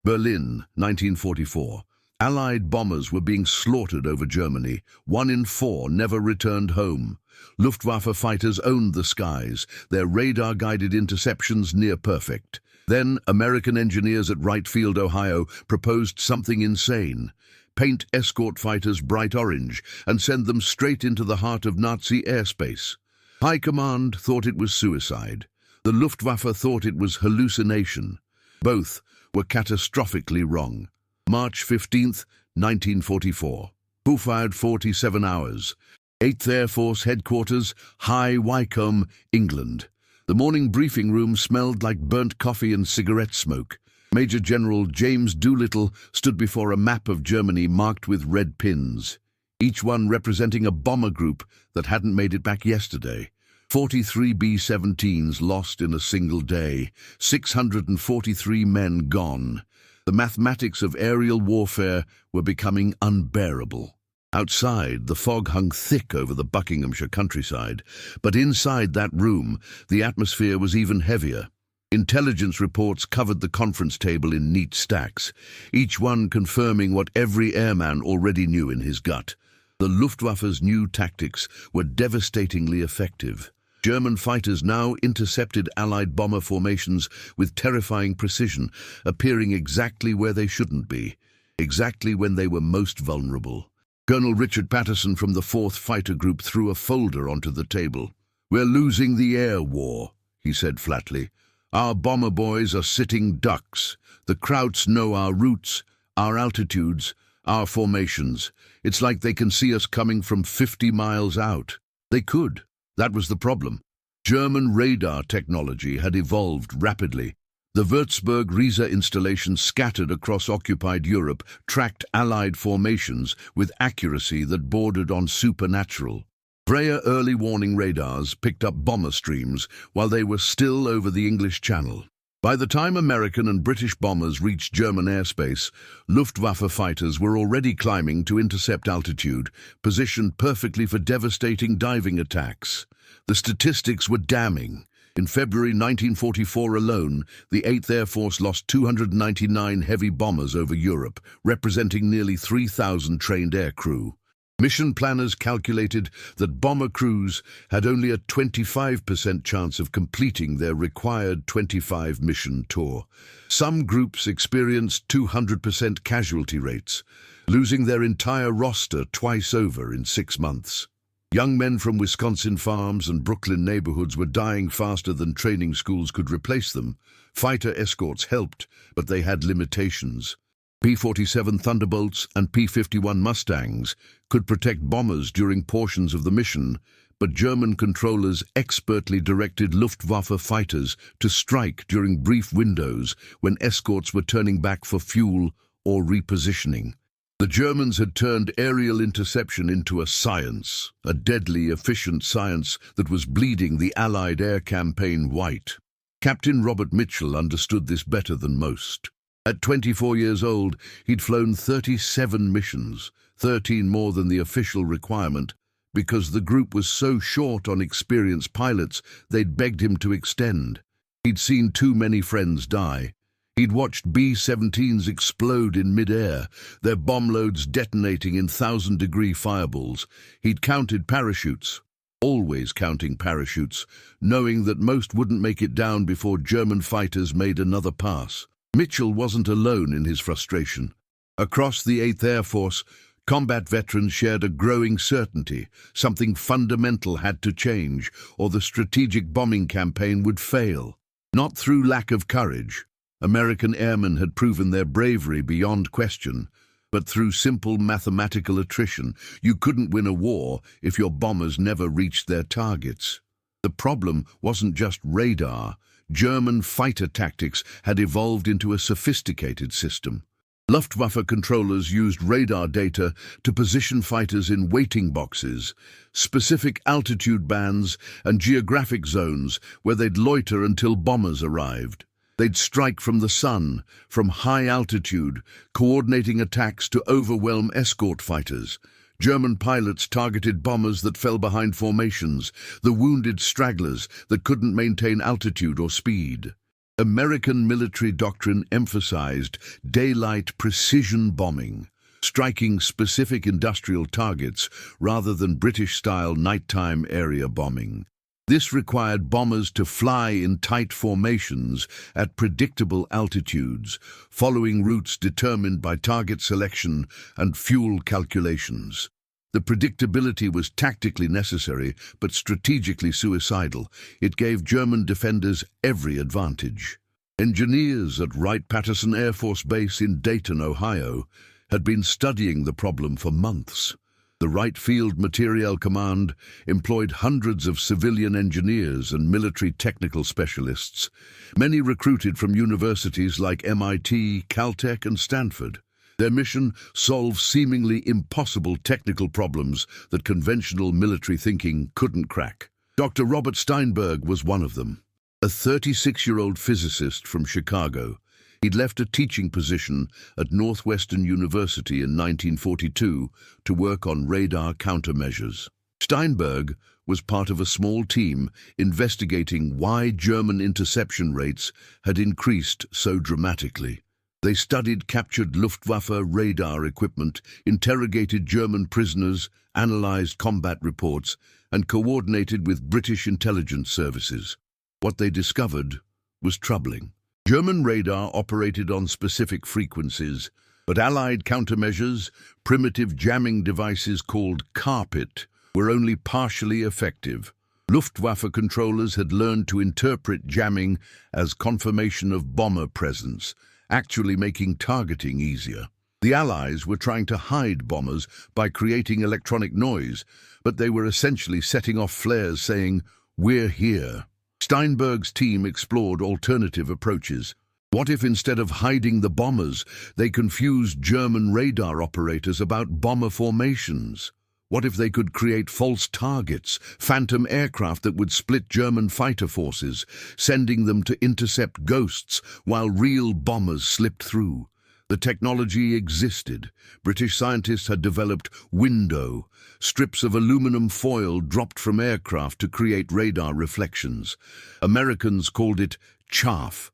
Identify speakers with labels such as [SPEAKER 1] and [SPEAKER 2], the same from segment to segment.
[SPEAKER 1] Berlin, 1944. Allied bombers were being slaughtered over Germany. 1 in 4 never returned home. Luftwaffe fighters owned the skies, their radar-guided interceptions near perfect. Then, American engineers at Wright Field, Ohio, proposed something insane. Paint escort fighters bright orange and send them straight into the heart of Nazi airspace. High Command thought it was suicide. The Luftwaffe thought it was hallucination. Both were catastrophically wrong. March 15, 1944. Who fired 47 hours? 8th Air Force Headquarters, High Wycombe, England. The morning briefing room smelled like burnt coffee and cigarette smoke. Major General James Doolittle stood before a map of Germany marked with red pins, each one representing a bomber group that hadn't made it back yesterday. 43 B-17s lost in a single day, 643 men gone. The mathematics of aerial warfare were becoming unbearable. Outside, the fog hung thick over the Buckinghamshire countryside, but inside that room, the atmosphere was even heavier. Intelligence reports covered the conference table in neat stacks, each one confirming what every airman already knew in his gut. The Luftwaffe's new tactics were devastatingly effective. German fighters now intercepted Allied bomber formations with terrifying precision, appearing exactly where they shouldn't be, exactly when they were most vulnerable. Colonel Richard Patterson from the 4th Fighter Group threw a folder onto the table. "We're losing the air war," he said flatly. "Our bomber boys are sitting ducks. The Krauts know our routes, our altitudes, our formations. It's like they can see us coming from 50 miles out." They could. That was the problem. German radar technology had evolved rapidly. The Würzburg Riesa installation scattered across occupied Europe tracked Allied formations with accuracy that bordered on supernatural. Freya early warning radars picked up bomber streams while they were still over the English Channel. By the time American and British bombers reached German airspace, Luftwaffe fighters were already climbing to intercept altitude, positioned perfectly for devastating diving attacks. The statistics were damning. In February 1944 alone, the 8th Air Force lost 299 heavy bombers over Europe, representing nearly 3,000 trained aircrew. Mission planners calculated that bomber crews had only a 25% chance of completing their required 25-mission tour. Some groups experienced 200% casualty rates, losing their entire roster twice over in 6 months. Young men from Wisconsin farms and Brooklyn neighborhoods were dying faster than training schools could replace them. Fighter escorts helped, but they had limitations. P-47 Thunderbolts and P-51 Mustangs could protect bombers during portions of the mission, but German controllers expertly directed Luftwaffe fighters to strike during brief windows when escorts were turning back for fuel or repositioning. The Germans had turned aerial interception into a science, a deadly, efficient science that was bleeding the Allied air campaign white. Captain Robert Mitchell understood this better than most. At 24 years old, he'd flown 37 missions, 13 more than the official requirement. Because the group was so short on experienced pilots, they'd begged him to extend. He'd seen too many friends die. He'd watched B-17s explode in mid-air, their bomb loads detonating in 1,000-degree fireballs. He'd counted parachutes, always counting parachutes, knowing that most wouldn't make it down before German fighters made another pass. Mitchell wasn't alone in his frustration. Across the 8th Air Force, combat veterans shared a growing certainty. Something fundamental had to change, or the strategic bombing campaign would fail. Not through lack of courage. American airmen had proven their bravery beyond question, but through simple mathematical attrition. You couldn't win a war if your bombers never reached their targets. The problem wasn't just radar. German fighter tactics had evolved into a sophisticated system. Luftwaffe controllers used radar data to position fighters in waiting boxes, specific altitude bands and geographic zones where they'd loiter until bombers arrived. They'd strike from the sun, from high altitude, coordinating attacks to overwhelm escort fighters. German pilots targeted bombers that fell behind formations, the wounded stragglers that couldn't maintain altitude or speed. American military doctrine emphasized daylight precision bombing, striking specific industrial targets rather than British-style nighttime area bombing. This required bombers to fly in tight formations at predictable altitudes, following routes determined by target selection and fuel calculations. The predictability was tactically necessary, but strategically suicidal. It gave German defenders every advantage. Engineers at Wright-Patterson Air Force Base in Dayton, Ohio, had been studying the problem for months. The Wright Field Materiel Command employed hundreds of civilian engineers and military technical specialists, many recruited from universities like MIT, Caltech, and Stanford. Their mission: solve seemingly impossible technical problems that conventional military thinking couldn't crack. Dr. Robert Steinberg was one of them. A 36-year-old physicist from Chicago, he'd left a teaching position at Northwestern University in 1942 to work on radar countermeasures. Steinberg was part of a small team investigating why German interception rates had increased so dramatically. They studied captured Luftwaffe radar equipment, interrogated German prisoners, analyzed combat reports, and coordinated with British intelligence services. What they discovered was troubling. German radar operated on specific frequencies, but Allied countermeasures, primitive jamming devices called carpet, were only partially effective. Luftwaffe controllers had learned to interpret jamming as confirmation of bomber presence, actually making targeting easier. The Allies were trying to hide bombers by creating electronic noise, but they were essentially setting off flares saying, "We're here." Steinberg's team explored alternative approaches. What if instead of hiding the bombers, they confused German radar operators about bomber formations? What if they could create false targets, phantom aircraft that would split German fighter forces, sending them to intercept ghosts while real bombers slipped through? The technology existed. British scientists had developed window, strips of aluminum foil dropped from aircraft to create radar reflections. Americans called it chaff.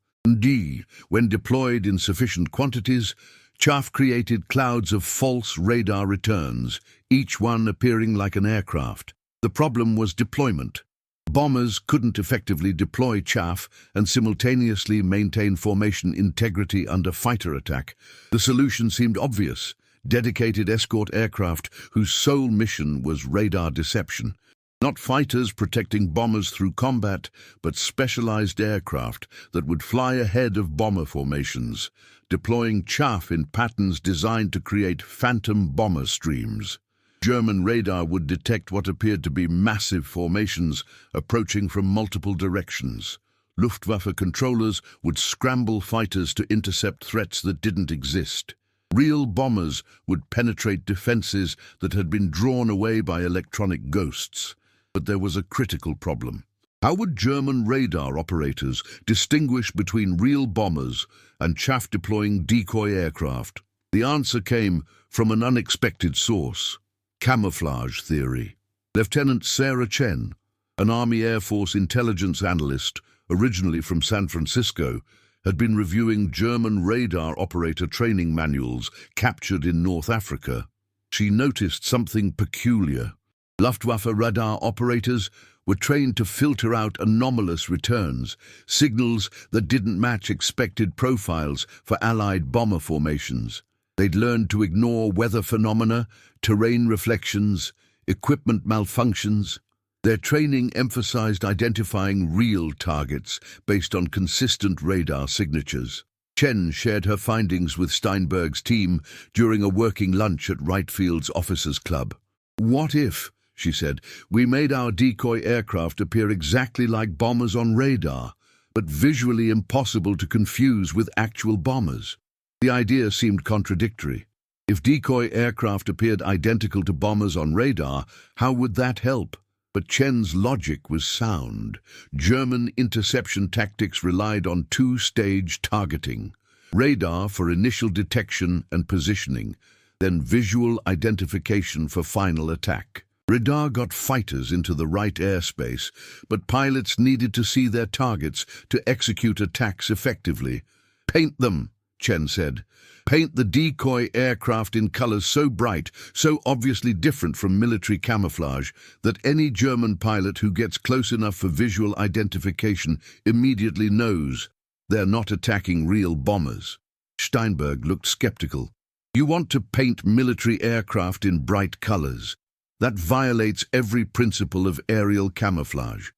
[SPEAKER 1] When deployed in sufficient quantities, chaff created clouds of false radar returns, each one appearing like an aircraft. The problem was deployment. Bombers couldn't effectively deploy chaff and simultaneously maintain formation integrity under fighter attack. The solution seemed obvious: dedicated escort aircraft whose sole mission was radar deception. Not fighters protecting bombers through combat, but specialized aircraft that would fly ahead of bomber formations, deploying chaff in patterns designed to create phantom bomber streams. German radar would detect what appeared to be massive formations approaching from multiple directions. Luftwaffe controllers would scramble fighters to intercept threats that didn't exist. Real bombers would penetrate defenses that had been drawn away by electronic ghosts. But there was a critical problem. How would German radar operators distinguish between real bombers and chaff-deploying decoy aircraft? The answer came from an unexpected source: camouflage theory. Lieutenant Sarah Chen, an Army Air Force intelligence analyst originally from San Francisco, had been reviewing German radar operator training manuals captured in North Africa. She noticed something peculiar. Luftwaffe radar operators were trained to filter out anomalous returns, signals that didn't match expected profiles for Allied bomber formations. They'd learned to ignore weather phenomena, terrain reflections, equipment malfunctions. Their training emphasized identifying real targets based on consistent radar signatures. Chen shared her findings with Steinberg's team during a working lunch at Wright Field's Officers Club. "What if," she said, "we made our decoy aircraft appear exactly like bombers on radar, but visually impossible to confuse with actual bombers?" The idea seemed contradictory. If decoy aircraft appeared identical to bombers on radar, how would that help? But Chen's logic was sound. German interception tactics relied on two-stage targeting: radar for initial detection and positioning, then visual identification for final attack. Radar got fighters into the right airspace, but pilots needed to see their targets to execute attacks effectively. "Paint them," Chen said. "Paint the decoy aircraft in colors so bright, so obviously different from military camouflage, that any German pilot who gets close enough for visual identification immediately knows they're not attacking real bombers." Steinberg looked skeptical. "You want to paint military aircraft in bright colors? That violates every principle of aerial camouflage."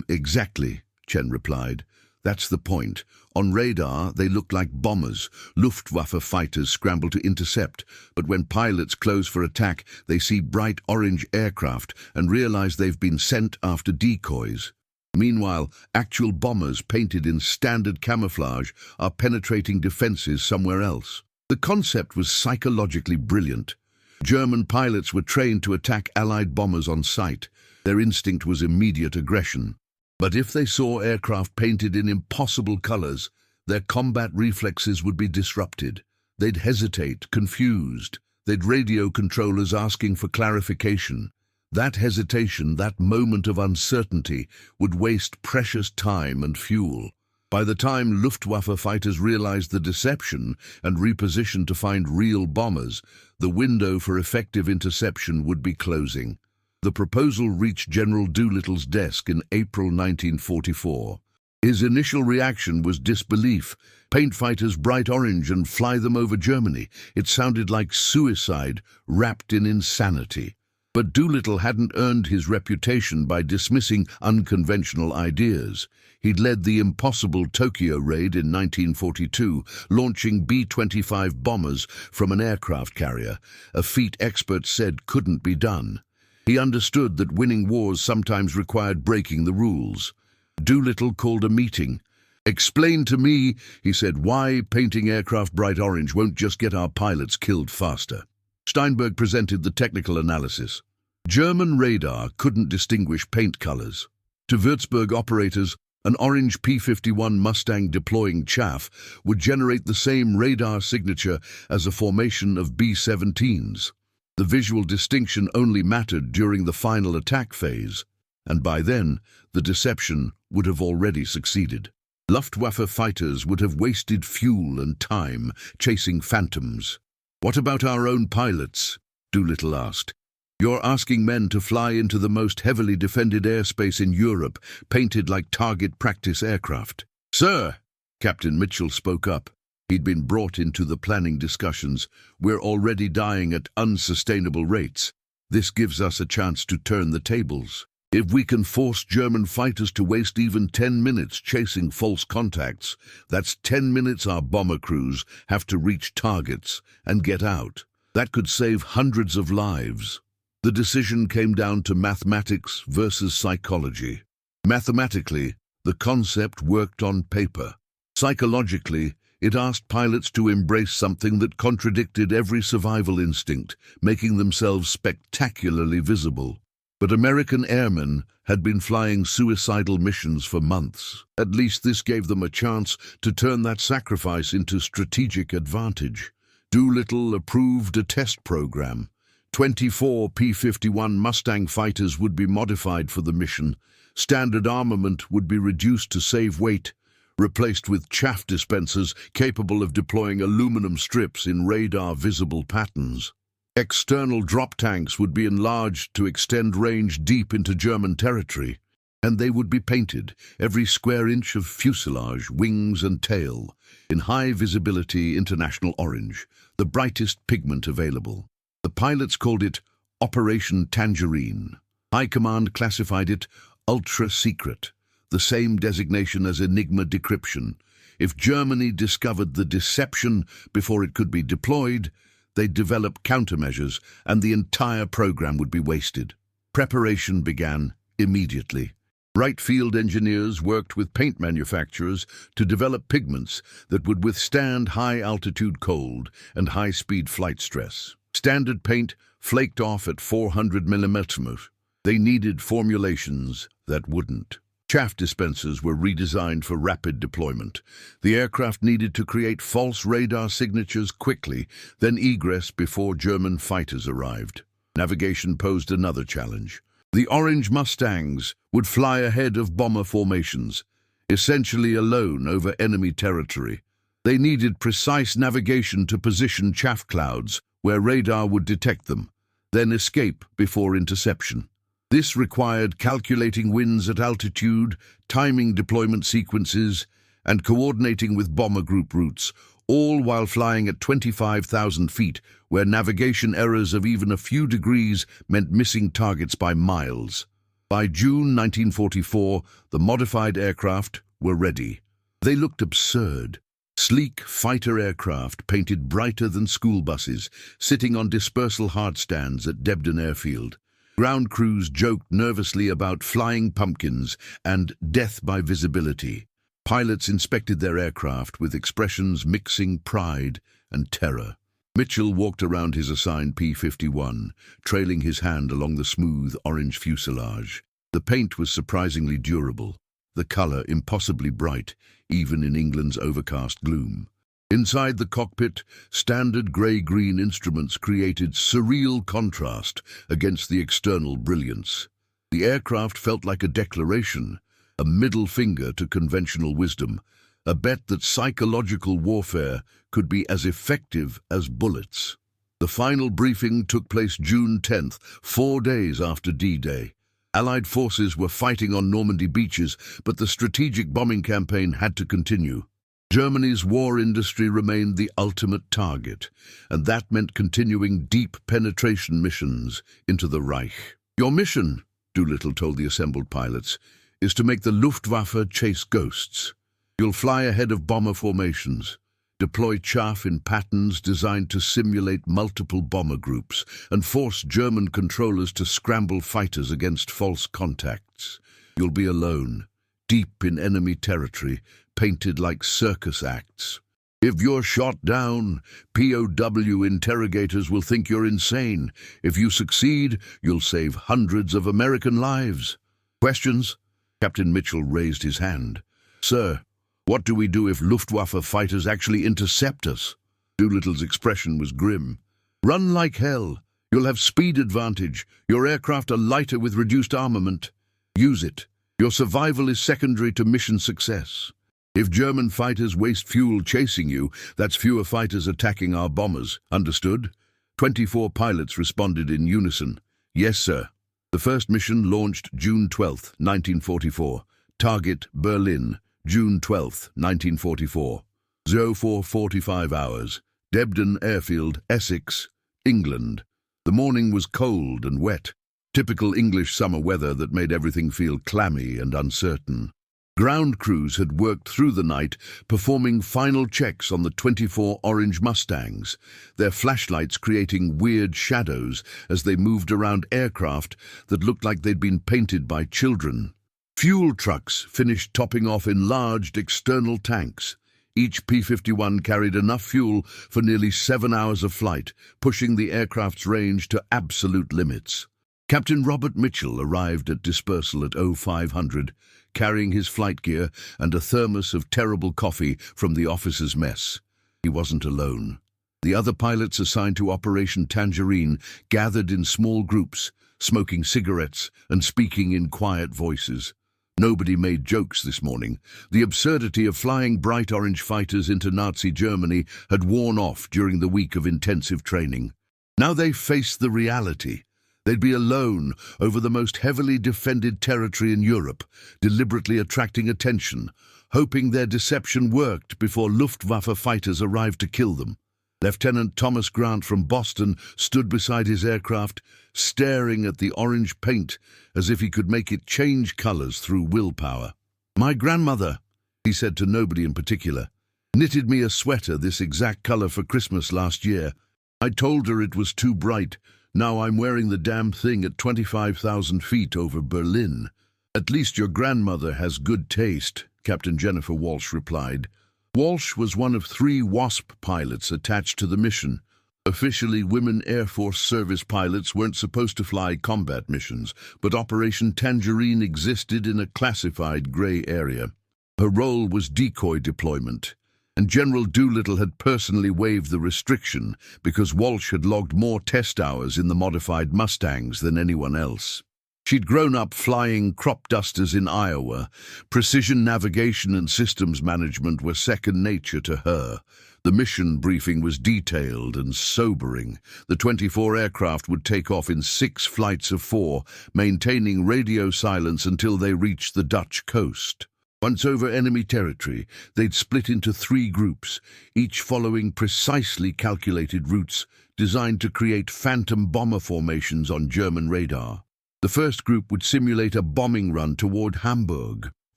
[SPEAKER 1] Exactly," Chen replied. "That's the point. On radar, they look like bombers. Luftwaffe fighters scramble to intercept, but when pilots close for attack, they see bright orange aircraft and realize they've been sent after decoys. Meanwhile, actual bombers painted in standard camouflage are penetrating defenses somewhere else." The concept was psychologically brilliant. German pilots were trained to attack Allied bombers on sight. Their instinct was immediate aggression. But if they saw aircraft painted in impossible colors, their combat reflexes would be disrupted. They'd hesitate, confused. They'd radio controllers asking for clarification. That hesitation, that moment of uncertainty, would waste precious time and fuel. By the time Luftwaffe fighters realized the deception and repositioned to find real bombers, the window for effective interception would be closing. The proposal reached General Doolittle's desk in April 1944. His initial reaction was disbelief. Paint fighters bright orange and fly them over Germany. It sounded like suicide wrapped in insanity. But Doolittle hadn't earned his reputation by dismissing unconventional ideas. He'd led the impossible Tokyo raid in 1942, launching B-25 bombers from an aircraft carrier, a feat experts said couldn't be done. He understood that winning wars sometimes required breaking the rules. Doolittle called a meeting. "Explain to me," he said, "why painting aircraft bright orange won't just get our pilots killed faster." Steinberg presented the technical analysis. German radar couldn't distinguish paint colors. To Würzburg operators, an orange P-51 Mustang deploying chaff would generate the same radar signature as a formation of B-17s. The visual distinction only mattered during the final attack phase, and by then, the deception would have already succeeded. Luftwaffe fighters would have wasted fuel and time chasing phantoms. "What about our own pilots?" Doolittle asked. "You're asking men to fly into the most heavily defended airspace in Europe, painted like target practice aircraft." "Sir," Captain Mitchell spoke up. He'd been brought into the planning discussions. "We're already dying at unsustainable rates. This gives us a chance to turn the tables. If we can force German fighters to waste even 10 minutes chasing false contacts, that's 10 minutes our bomber crews have to reach targets and get out. That could save hundreds of lives." The decision came down to mathematics versus psychology. Mathematically, the concept worked on paper. Psychologically, it asked pilots to embrace something that contradicted every survival instinct, making themselves spectacularly visible. But American airmen had been flying suicidal missions for months. At least this gave them a chance to turn that sacrifice into strategic advantage. Doolittle approved a test program. 24 P-51 Mustang fighters would be modified for the mission. Standard armament would be reduced to save weight, replaced with chaff dispensers capable of deploying aluminum strips in radar-visible patterns. External drop tanks would be enlarged to extend range deep into German territory, and they would be painted, every square inch of fuselage, wings and tail, in high-visibility international orange, the brightest pigment available. The pilots called it Operation Tangerine. High Command classified it ultra-secret, the same designation as Enigma decryption. If Germany discovered the deception before it could be deployed, they'd develop countermeasures and the entire program would be wasted. Preparation began immediately. Bright field engineers worked with paint manufacturers to develop pigments that would withstand high-altitude cold and high-speed flight stress. Standard paint flaked off at 400 mm. They needed formulations that wouldn't. Chaff dispensers were redesigned for rapid deployment. The aircraft needed to create false radar signatures quickly, then egress before German fighters arrived. Navigation posed another challenge. The Orange Mustangs would fly ahead of bomber formations, essentially alone over enemy territory. They needed precise navigation to position chaff clouds where radar would detect them, then escape before interception. This required calculating winds at altitude, timing deployment sequences, and coordinating with bomber group routes, all while flying at 25,000 feet, where navigation errors of even a few degrees meant missing targets by miles. By June 1944, the modified aircraft were ready. They looked absurd. Sleek fighter aircraft painted brighter than school buses, sitting on dispersal hardstands at Debden Airfield. Ground crews joked nervously about flying pumpkins and death by visibility. Pilots inspected their aircraft with expressions mixing pride and terror. Mitchell walked around his assigned P-51, trailing his hand along the smooth orange fuselage. The paint was surprisingly durable, the color impossibly bright, even in England's overcast gloom. Inside the cockpit, standard grey-green instruments created surreal contrast against the external brilliance. The aircraft felt like a declaration, a middle finger to conventional wisdom, a bet that psychological warfare could be as effective as bullets. The final briefing took place June 10th, 4 days after D-Day. Allied forces were fighting on Normandy beaches, but the strategic bombing campaign had to continue. Germany's war industry remained the ultimate target, and that meant continuing deep penetration missions into the Reich. "Your mission," Doolittle told the assembled pilots, "is to make the Luftwaffe chase ghosts. You'll fly ahead of bomber formations, deploy chaff in patterns designed to simulate multiple bomber groups, and force German controllers to scramble fighters against false contacts. You'll be alone, deep in enemy territory, painted like circus acts. If you're shot down, POW interrogators will think you're insane. If you succeed, you'll save hundreds of American lives." "Questions?" Captain Mitchell raised his hand. "Sir, what do we do if Luftwaffe fighters actually intercept us?" Doolittle's expression was grim. "Run like hell. You'll have speed advantage. Your aircraft are lighter with reduced armament. Use it. Your survival is secondary to mission success. If German fighters waste fuel chasing you, that's fewer fighters attacking our bombers. Understood?" 24 pilots responded in unison. "Yes, sir." The first mission launched June 12, 1944. Target Berlin, June 12, 1944. 04:45 hours. Debden Airfield, Essex, England. The morning was cold and wet. Typical English summer weather that made everything feel clammy and uncertain. Ground crews had worked through the night, performing final checks on the 24 Orange Mustangs, their flashlights creating weird shadows as they moved around aircraft that looked like they'd been painted by children. Fuel trucks finished topping off enlarged external tanks. Each P-51 carried enough fuel for nearly 7 hours of flight, pushing the aircraft's range to absolute limits. Captain Robert Mitchell arrived at dispersal at 0500, carrying his flight gear and a thermos of terrible coffee from the officers' mess. He wasn't alone. The other pilots assigned to Operation Tangerine gathered in small groups, smoking cigarettes and speaking in quiet voices. Nobody made jokes this morning. The absurdity of flying bright orange fighters into Nazi Germany had worn off during the week of intensive training. Now they faced the reality. They'd be alone over the most heavily defended territory in Europe, deliberately attracting attention, hoping their deception worked before Luftwaffe fighters arrived to kill them. Lieutenant Thomas Grant from Boston stood beside his aircraft, staring at the orange paint as if he could make it change colors through willpower. "My grandmother," he said to nobody in particular, "knitted me a sweater this exact color for Christmas last year. I told her it was too bright. Now I'm wearing the damn thing at 25,000 feet over Berlin." "At least your grandmother has good taste," Captain Jennifer Walsh replied. Walsh was one of 3 WASP pilots attached to the mission. Officially, women Air Force service pilots weren't supposed to fly combat missions, but Operation Tangerine existed in a classified gray area. Her role was decoy deployment. And General Doolittle had personally waived the restriction because Walsh had logged more test hours in the modified Mustangs than anyone else. She'd grown up flying crop dusters in Iowa. Precision navigation and systems management were second nature to her. The mission briefing was detailed and sobering. The 24 aircraft would take off in 6 flights of 4, maintaining radio silence until they reached the Dutch coast. Once over enemy territory, they'd split into 3 groups, each following precisely calculated routes designed to create phantom bomber formations on German radar. The first group would simulate a bombing run toward Hamburg,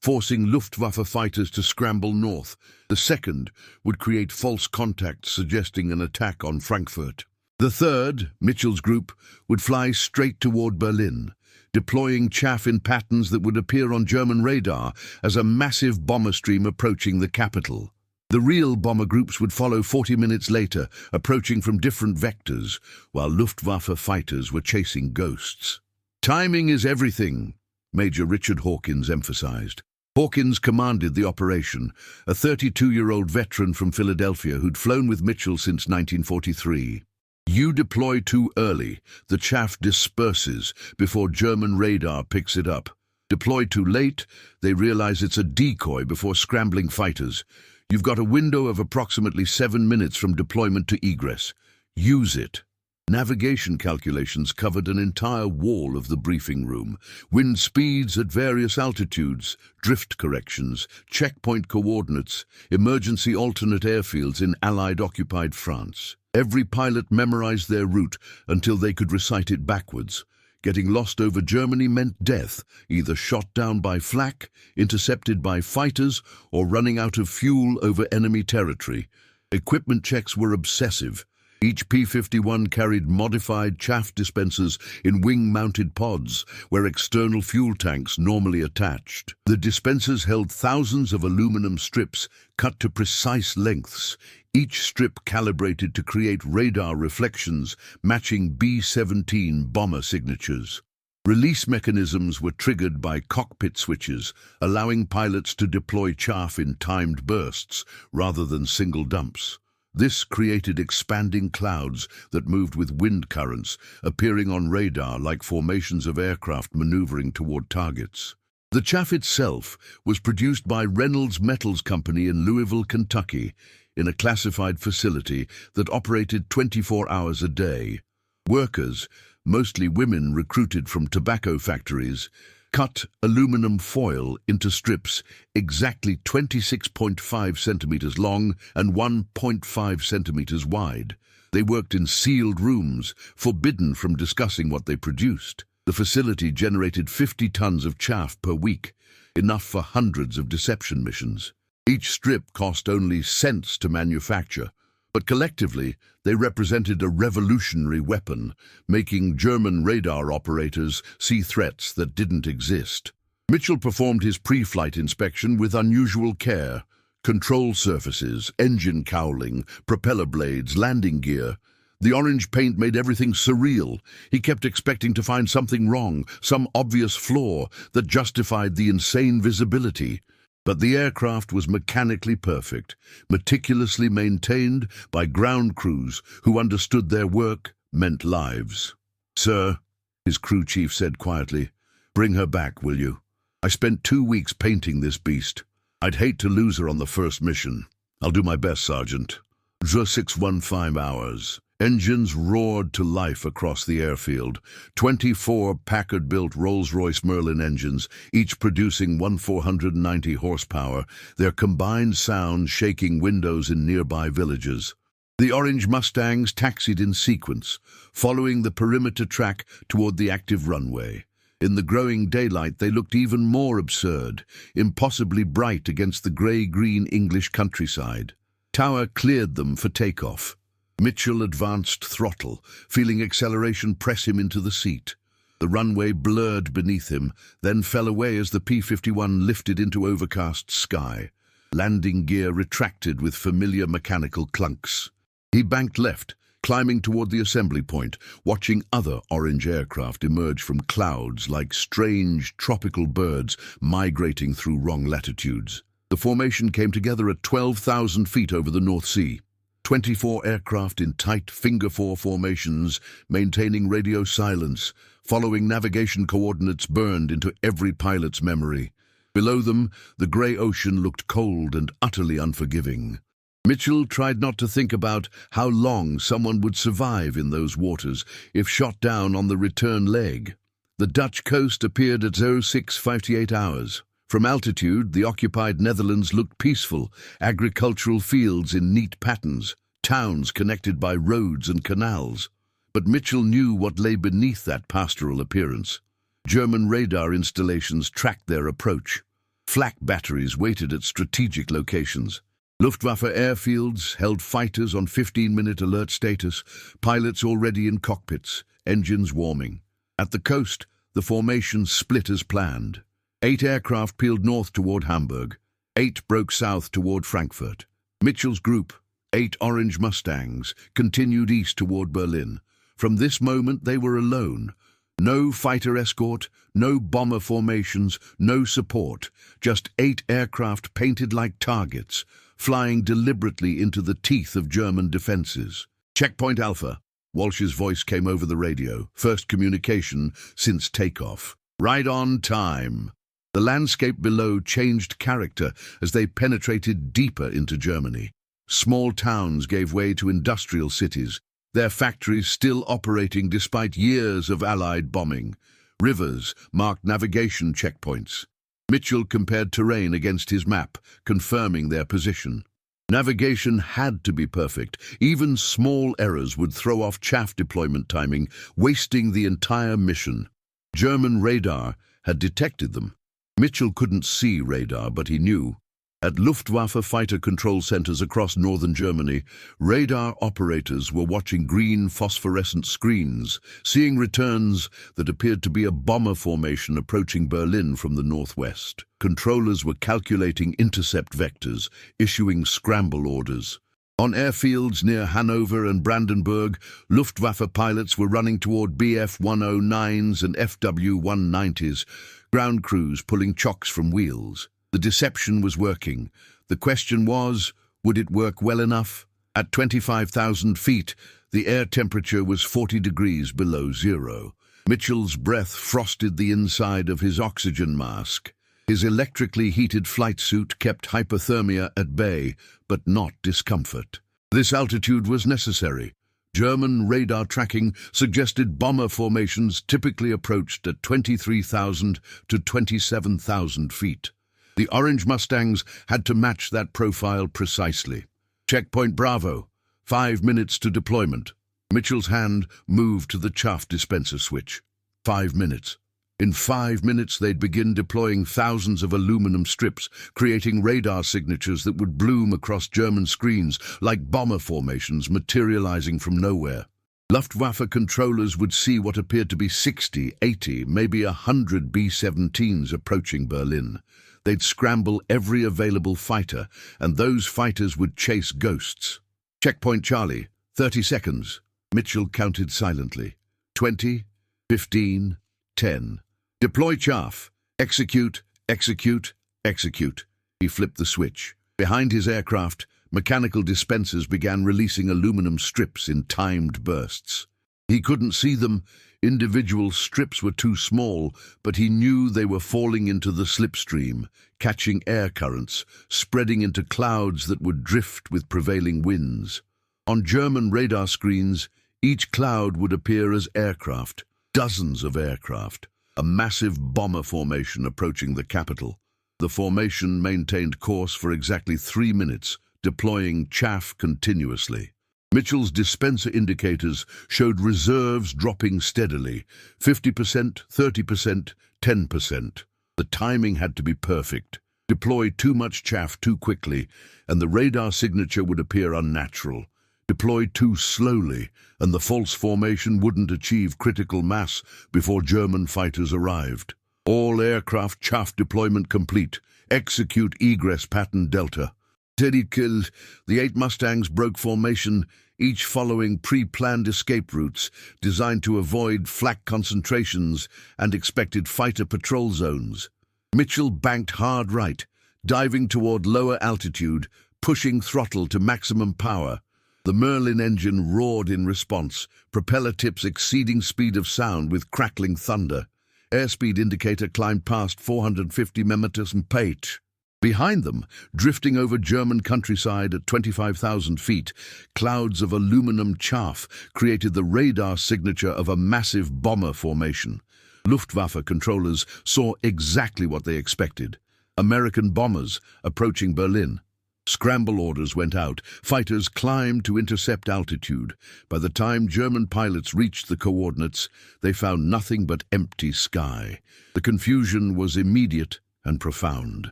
[SPEAKER 1] forcing Luftwaffe fighters to scramble north. The second would create false contacts suggesting an attack on Frankfurt. The third, Mitchell's group, would fly straight toward Berlin, deploying chaff in patterns that would appear on German radar as a massive bomber stream approaching the capital. The real bomber groups would follow 40 minutes later, approaching from different vectors, while Luftwaffe fighters were chasing ghosts. "Timing is everything," Major Richard Hawkins emphasized. Hawkins commanded the operation, a 32-year-old veteran from Philadelphia who'd flown with Mitchell since 1943. "You deploy too early. The chaff disperses before German radar picks it up. Deploy too late, they realize it's a decoy before scrambling fighters. You've got a window of approximately 7 minutes from deployment to egress. Use it." Navigation calculations covered an entire wall of the briefing room. Wind speeds at various altitudes, drift corrections, checkpoint coordinates, emergency alternate airfields in Allied-occupied France. Every pilot memorized their route until they could recite it backwards. Getting lost over Germany meant death, either shot down by flak, intercepted by fighters, or running out of fuel over enemy territory. Equipment checks were obsessive. Each P-51 carried modified chaff dispensers in wing-mounted pods, where external fuel tanks normally attached. The dispensers held thousands of aluminum strips cut to precise lengths, each strip calibrated to create radar reflections matching B-17 bomber signatures. Release mechanisms were triggered by cockpit switches, allowing pilots to deploy chaff in timed bursts rather than single dumps. This created expanding clouds that moved with wind currents, appearing on radar like formations of aircraft maneuvering toward targets. The chaff itself was produced by Reynolds Metals Company in Louisville, Kentucky, in a classified facility that operated 24 hours a day. Workers, mostly women recruited from tobacco factories, cut aluminum foil into strips exactly 26.5 centimeters long and 1.5 centimeters wide. They worked in sealed rooms, forbidden from discussing what they produced. The facility generated 50 tons of chaff per week, enough for hundreds of deception missions. Each strip cost only cents to manufacture, but collectively they represented a revolutionary weapon, making German radar operators see threats that didn't exist. Mitchell performed his pre-flight inspection with unusual care. Control surfaces, engine cowling, propeller blades, landing gear. The orange paint made everything surreal. He kept expecting to find something wrong, some obvious flaw that justified the insane visibility. But the aircraft was mechanically perfect, meticulously maintained by ground crews who understood their work meant lives. "Sir," his crew chief said quietly, "bring her back, will you? I spent 2 weeks painting this beast. I'd hate to lose her on the first mission." "I'll do my best, Sergeant." 615 hours. Engines roared to life across the airfield. 24 Packard-built Rolls-Royce Merlin engines, each producing 1,490 horsepower, their combined sound shaking windows in nearby villages. The orange Mustangs taxied in sequence, following the perimeter track toward the active runway. In the growing daylight, they looked even more absurd, impossibly bright against the grey-green English countryside. Tower cleared them for takeoff. Mitchell advanced throttle, feeling acceleration press him into the seat. The runway blurred beneath him, then fell away as the P-51 lifted into overcast sky. Landing gear retracted with familiar mechanical clunks. He banked left, climbing toward the assembly point, watching other orange aircraft emerge from clouds like strange tropical birds migrating through wrong latitudes. The formation came together at 12,000 feet over the North Sea. 24 aircraft in tight finger-four formations, maintaining radio silence, following navigation coordinates burned into every pilot's memory. Below them, the grey ocean looked cold and utterly unforgiving. Mitchell tried not to think about how long someone would survive in those waters if shot down on the return leg. The Dutch coast appeared at 0658 hours. From altitude, the occupied Netherlands looked peaceful, agricultural fields in neat patterns, towns connected by roads and canals. But Mitchell knew what lay beneath that pastoral appearance. German radar installations tracked their approach. Flak batteries waited at strategic locations. Luftwaffe airfields held fighters on 15-minute alert status, pilots already in cockpits, engines warming. At the coast, the formation split as planned. 8 aircraft peeled north toward Hamburg. 8 broke south toward Frankfurt. Mitchell's group, 8 orange Mustangs, continued east toward Berlin. From this moment they were alone. No fighter escort, no bomber formations, no support. Just 8 aircraft painted like targets, flying deliberately into the teeth of German defenses. Checkpoint Alpha. Walsh's voice came over the radio. First communication since takeoff. Right on time. The landscape below changed character as they penetrated deeper into Germany. Small towns gave way to industrial cities, their factories still operating despite years of Allied bombing. Rivers marked navigation checkpoints. Mitchell compared terrain against his map, confirming their position. Navigation had to be perfect. Even small errors would throw off chaff deployment timing, wasting the entire mission. German radar had detected them. Mitchell couldn't see radar, but he knew. At Luftwaffe fighter control centers across northern Germany, radar operators were watching green phosphorescent screens, seeing returns that appeared to be a bomber formation approaching Berlin from the northwest. Controllers were calculating intercept vectors, issuing scramble orders. On airfields near Hanover and Brandenburg, Luftwaffe pilots were running toward Bf-109s and Fw-190s, ground crews pulling chocks from wheels. The deception was working. The question was, would it work well enough? At 25,000 feet, the air temperature was 40 degrees below zero. Mitchell's breath frosted the inside of his oxygen mask. His electrically heated flight suit kept hypothermia at bay, but not discomfort. This altitude was necessary. German radar tracking suggested bomber formations typically approached at 23,000 to 27,000 feet. The orange Mustangs had to match that profile precisely. Checkpoint Bravo, 5 minutes to deployment. Mitchell's hand moved to the chaff dispenser switch. 5 minutes. In 5 minutes, they'd begin deploying thousands of aluminum strips, creating radar signatures that would bloom across German screens like bomber formations materializing from nowhere. Luftwaffe controllers would see what appeared to be 60, 80, maybe 100 B-17s approaching Berlin. They'd scramble every available fighter, and those fighters would chase ghosts. Checkpoint Charlie, 30 seconds. Mitchell counted silently. 20, 15, 10. Deploy chaff. Execute, execute, execute. He flipped the switch. Behind his aircraft, mechanical dispensers began releasing aluminum strips in timed bursts. He couldn't see them. Individual strips were too small, but he knew they were falling into the slipstream, catching air currents, spreading into clouds that would drift with prevailing winds. On German radar screens, each cloud would appear as aircraft, dozens of aircraft, a massive bomber formation approaching the capital. The formation maintained course for exactly 3 minutes, deploying chaff continuously. Mitchell's dispenser indicators showed reserves dropping steadily, 50%, 30%, 10%. The timing had to be perfect. Deploy too much chaff too quickly, and the radar signature would appear unnatural. Deploy too slowly, and the false formation wouldn't achieve critical mass before German fighters arrived. All aircraft chaff deployment complete. Execute egress pattern Delta. Teddy killed. The 8 Mustangs broke formation, each following pre-planned escape routes designed to avoid flak concentrations and expected fighter patrol zones. Mitchell banked hard right. diving toward lower altitude, pushing throttle to maximum power. The Merlin engine roared in response, propeller tips exceeding speed of sound with crackling thunder. Airspeed indicator climbed past 450 mph. Behind them, drifting over German countryside at 25,000 feet, clouds of aluminum chaff created the radar signature of a massive bomber formation. Luftwaffe controllers saw exactly what they expected: American bombers approaching Berlin. Scramble orders went out. Fighters climbed to intercept altitude. By the time German pilots reached the coordinates, they found nothing but empty sky. The confusion was immediate and profound.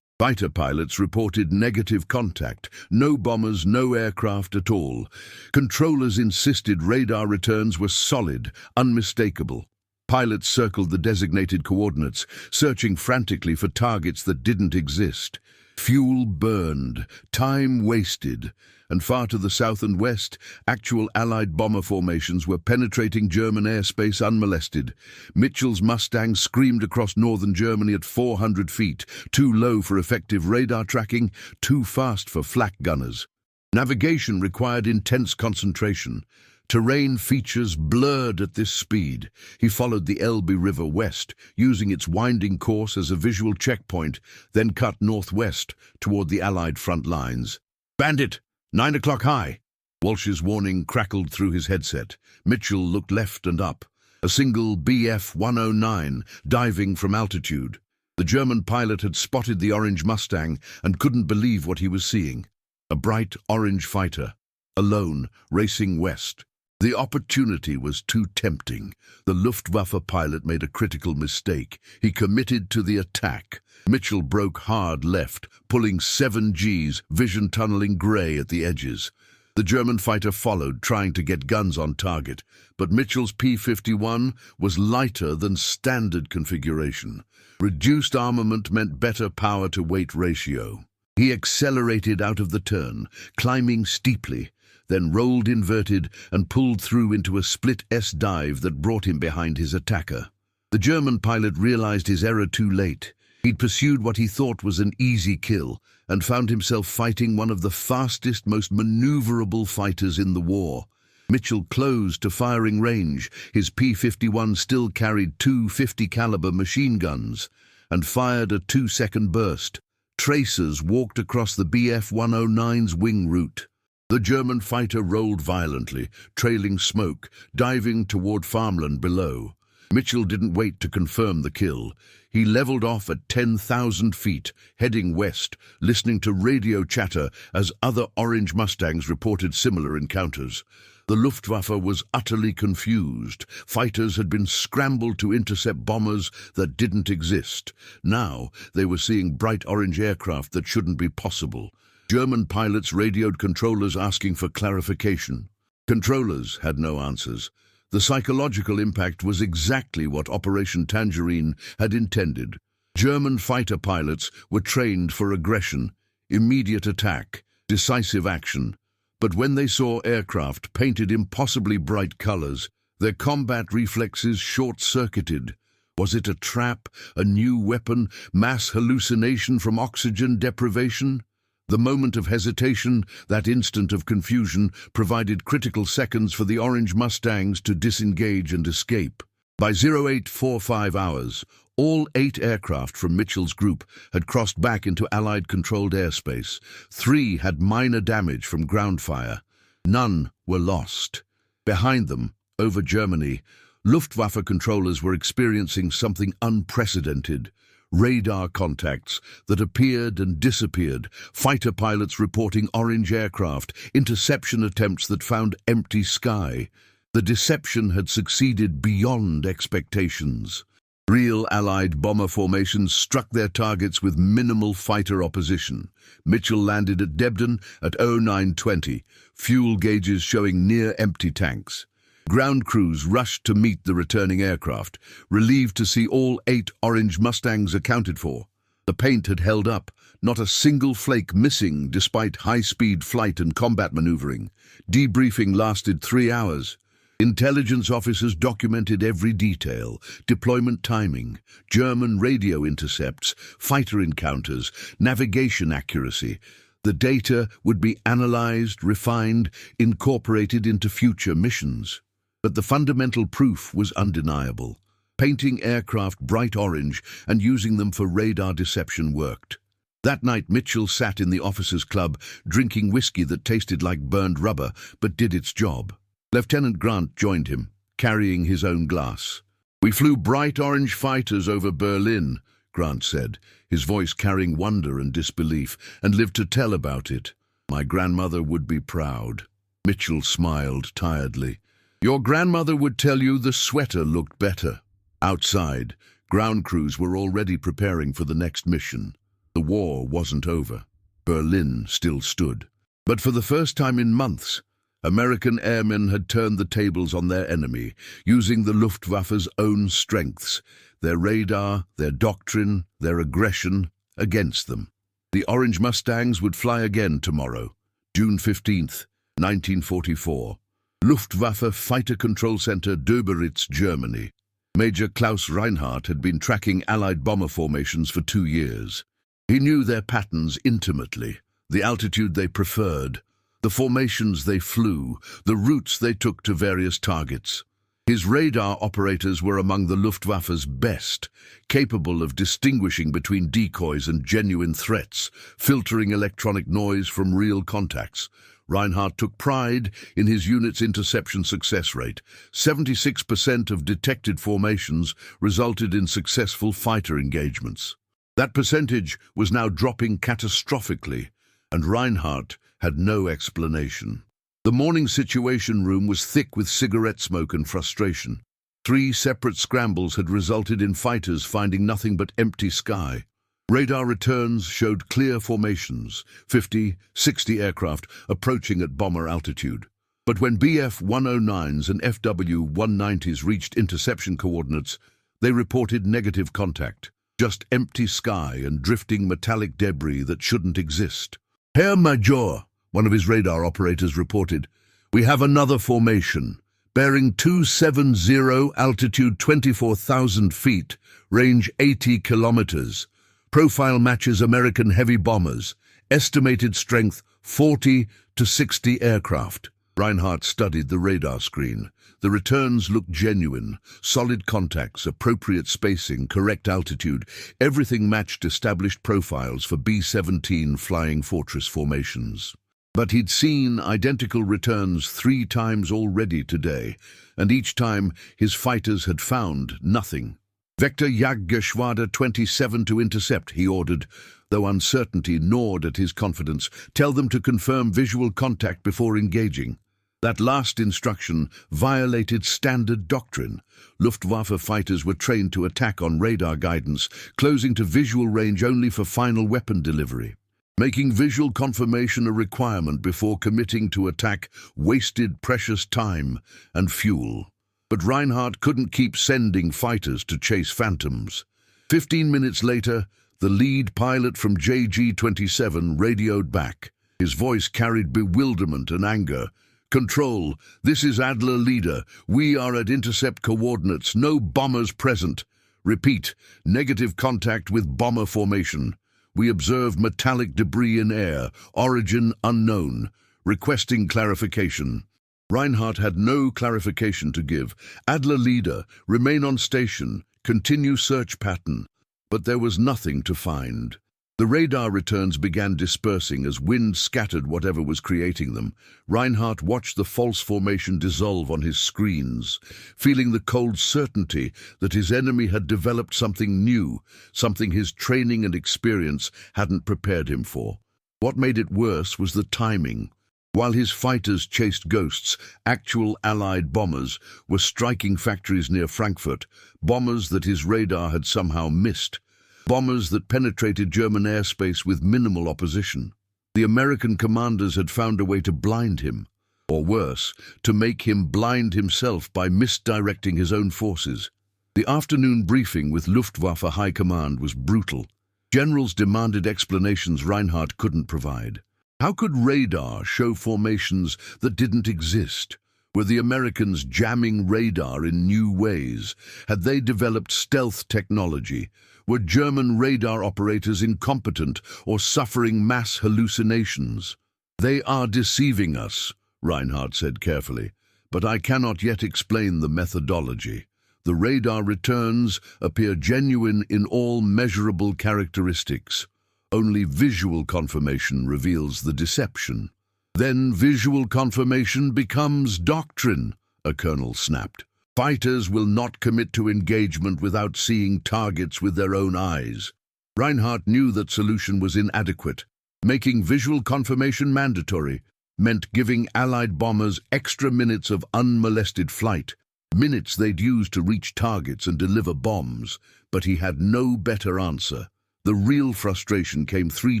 [SPEAKER 1] Fighter pilots reported negative contact. No bombers, no aircraft at all. Controllers insisted radar returns were solid, unmistakable. Pilots circled the designated coordinates, searching frantically for targets that didn't exist. Fuel burned, time wasted, and far to the south and west, actual Allied bomber formations were penetrating German airspace unmolested. Mitchell's Mustang screamed across northern Germany at 400 feet, too low for effective radar tracking, too fast for flak gunners. Navigation required intense concentration. Terrain features blurred at this speed. He followed the Elbe River west, using its winding course as a visual checkpoint, then cut northwest toward the Allied front lines. "Bandit! 9 o'clock high!" Walsh's warning crackled through his headset. Mitchell looked left and up. A single Bf-109 diving from altitude. The German pilot had spotted the orange Mustang and couldn't believe what he was seeing. A bright orange fighter, alone, racing west. The opportunity was too tempting. The Luftwaffe pilot made a critical mistake. He committed to the attack. Mitchell broke hard left, pulling 7 Gs, vision tunneling grey at the edges. The German fighter followed, trying to get guns on target, but Mitchell's P-51 was lighter than standard configuration. Reduced armament meant better power-to-weight ratio. He accelerated out of the turn, climbing steeply, then rolled inverted and pulled through into a split S-dive that brought him behind his attacker. The German pilot realized his error too late. He'd pursued what he thought was an easy kill and found himself fighting one of the fastest, most maneuverable fighters in the war. Mitchell closed to firing range. His P-51 still carried 2 50-caliber machine guns and fired a 2-second burst. Tracers walked across the Bf-109's wing route. The German fighter rolled violently, trailing smoke, diving toward farmland below. Mitchell didn't wait to confirm the kill. He leveled off at 10,000 feet, heading west, listening to radio chatter as other orange Mustangs reported similar encounters. The Luftwaffe was utterly confused. Fighters had been scrambled to intercept bombers that didn't exist. Now they were seeing bright orange aircraft that shouldn't be possible. German pilots radioed controllers asking for clarification. Controllers had no answers. The psychological impact was exactly what Operation Tangerine had intended. German fighter pilots were trained for aggression, immediate attack, decisive action. But when they saw aircraft painted impossibly bright colors, their combat reflexes short-circuited. Was it a trap, a new weapon, mass hallucination from oxygen deprivation? The moment of hesitation, that instant of confusion, provided critical seconds for the orange Mustangs to disengage and escape. By 0845 hours, all 8 aircraft from Mitchell's group had crossed back into Allied-controlled airspace. 3 had minor damage from ground fire. None were lost. Behind them, over Germany, Luftwaffe controllers were experiencing something unprecedented. Radar contacts that appeared and disappeared, fighter pilots reporting orange aircraft, interception attempts that found empty sky. The deception had succeeded beyond expectations. Real Allied bomber formations struck their targets with minimal fighter opposition. Mitchell landed at Debden at 0920, fuel gauges showing near-empty tanks. Ground crews rushed to meet the returning aircraft, relieved to see all 8 orange Mustangs accounted for. The paint had held up, not a single flake missing despite high-speed flight and combat maneuvering. Debriefing lasted 3 hours. Intelligence officers documented every detail: deployment timing, German radio intercepts, fighter encounters, navigation accuracy. The data would be analyzed, refined, incorporated into future missions. But the fundamental proof was undeniable. Painting aircraft bright orange and using them for radar deception worked. That night, Mitchell sat in the officers' club, drinking whiskey that tasted like burned rubber, but did its job. Lieutenant Grant joined him, carrying his own glass. "We flew bright orange fighters over Berlin," Grant said, his voice carrying wonder and disbelief, "and lived to tell about it. My grandmother would be proud." Mitchell smiled tiredly. "Your grandmother would tell you the sweater looked better." Outside, ground crews were already preparing for the next mission. The war wasn't over. Berlin still stood. But for the first time in months, American airmen had turned the tables on their enemy, using the Luftwaffe's own strengths, their radar, their doctrine, their aggression, against them. The Orange Mustangs would fly again tomorrow, June 15th, 1944. Luftwaffe Fighter Control Center, Döberitz, Germany. Major Klaus Reinhardt had been tracking Allied bomber formations for 2 years. He knew their patterns intimately, the altitude they preferred, the formations they flew, the routes they took to various targets. His radar operators were among the Luftwaffe's best, capable of distinguishing between decoys and genuine threats, filtering electronic noise from real contacts. Reinhardt took pride in his unit's interception success rate. 76% of detected formations resulted in successful fighter engagements. That percentage was now dropping catastrophically, and Reinhardt had no explanation. The morning situation room was thick with cigarette smoke and frustration. 3 separate scrambles had resulted in fighters finding nothing but empty sky. Radar returns showed clear formations, 50, 60 aircraft approaching at bomber altitude. But when Bf-109s and FW-190s reached interception coordinates, they reported negative contact, just empty sky and drifting metallic debris that shouldn't exist. "Herr Major," one of his radar operators reported, "we have another formation, bearing 270, altitude 24,000 feet, range 80 kilometers. Profile matches American heavy bombers. Estimated strength 40 to 60 aircraft." Reinhardt studied the radar screen. The returns looked genuine. Solid contacts, appropriate spacing, correct altitude. Everything matched established profiles for B-17 Flying Fortress formations. But he'd seen identical returns 3 times already today, and each time his fighters had found nothing. "Vector Jagdgeschwader 27 to intercept," he ordered, though uncertainty gnawed at his confidence. "Tell them to confirm visual contact before engaging." That last instruction violated standard doctrine. Luftwaffe fighters were trained to attack on radar guidance, closing to visual range only for final weapon delivery. Making visual confirmation a requirement before committing to attack wasted precious time and fuel. But Reinhardt couldn't keep sending fighters to chase phantoms. 15 minutes later, the lead pilot from JG-27 radioed back. His voice carried bewilderment and anger. "Control, this is Adler Leader. We are at intercept coordinates. No bombers present. Repeat, negative contact with bomber formation. We observe metallic debris in air. Origin unknown. Requesting clarification." Reinhardt had no clarification to give. "Adler Leader, remain on station. Continue search pattern." But there was nothing to find. The radar returns began dispersing as wind scattered whatever was creating them. Reinhardt watched the false formation dissolve on his screens, feeling the cold certainty that his enemy had developed something new, something his training and experience hadn't prepared him for. What made it worse was the timing. While his fighters chased ghosts, actual Allied bombers were striking factories near Frankfurt, bombers that his radar had somehow missed. Bombers that penetrated German airspace with minimal opposition. The American commanders had found a way to blind him, or worse, to make him blind himself by misdirecting his own forces. The afternoon briefing with Luftwaffe High Command was brutal. Generals demanded explanations Reinhardt couldn't provide. How could radar show formations that didn't exist? Were the Americans jamming radar in new ways? Had they developed stealth technology? Were German radar operators incompetent or suffering mass hallucinations? "They are deceiving us," Reinhardt said carefully, "but I cannot yet explain the methodology. The radar returns appear genuine in all measurable characteristics. Only visual confirmation reveals the deception." "Then visual confirmation becomes doctrine," a colonel snapped. "Fighters will not commit to engagement without seeing targets with their own eyes." Reinhardt knew that solution was inadequate. Making visual confirmation mandatory meant giving Allied bombers extra minutes of unmolested flight, minutes they'd use to reach targets and deliver bombs. But he had no better answer. The real frustration came 3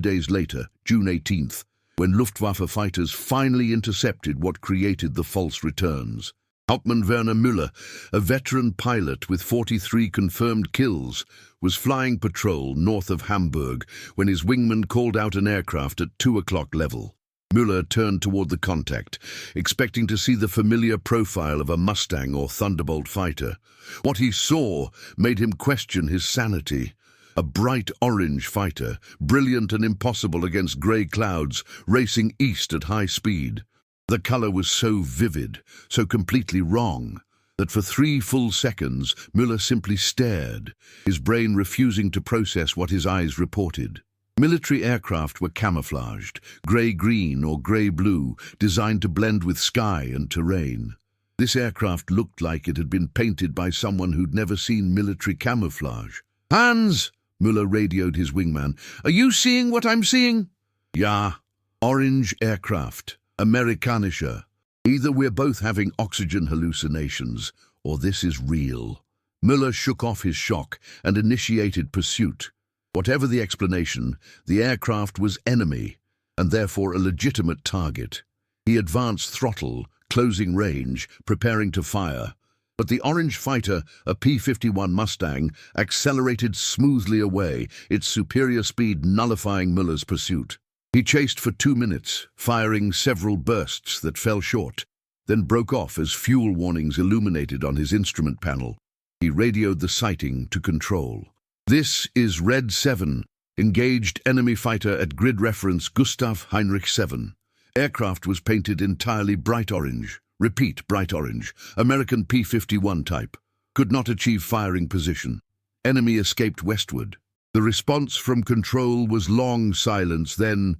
[SPEAKER 1] days later, June 18th, when Luftwaffe fighters finally intercepted what created the false returns. Hauptmann Werner Müller, a veteran pilot with 43 confirmed kills, was flying patrol north of Hamburg when his wingman called out an aircraft at 2 o'clock level. Müller turned toward the contact, expecting to see the familiar profile of a Mustang or Thunderbolt fighter. What he saw made him question his sanity. A bright orange fighter, brilliant and impossible against grey clouds, racing east at high speed. The color was so vivid, so completely wrong, that for 3 full seconds Müller simply stared, his brain refusing to process what his eyes reported. Military aircraft were camouflaged, grey-green or grey-blue, designed to blend with sky and terrain. This aircraft looked like it had been painted by someone who'd never seen military camouflage. "Hans!" Müller radioed his wingman. "Are you seeing what I'm seeing?" "Ja." "Orange aircraft. Amerikanischer. Either we're both having oxygen hallucinations, or this is real." Müller shook off his shock and initiated pursuit. Whatever the explanation, the aircraft was enemy, and therefore a legitimate target. He advanced throttle, closing range, preparing to fire. But the orange fighter, a P-51 Mustang, accelerated smoothly away, its superior speed nullifying Müller's pursuit. He chased for 2 minutes, firing several bursts that fell short, then broke off as fuel warnings illuminated on his instrument panel. He radioed the sighting to control. "This is Red 7, engaged enemy fighter at grid reference Gustav Heinrich 7. Aircraft was painted entirely bright orange. Repeat, bright orange. American P-51 type. Could not achieve firing position. Enemy escaped westward." The response from control was long silence, then,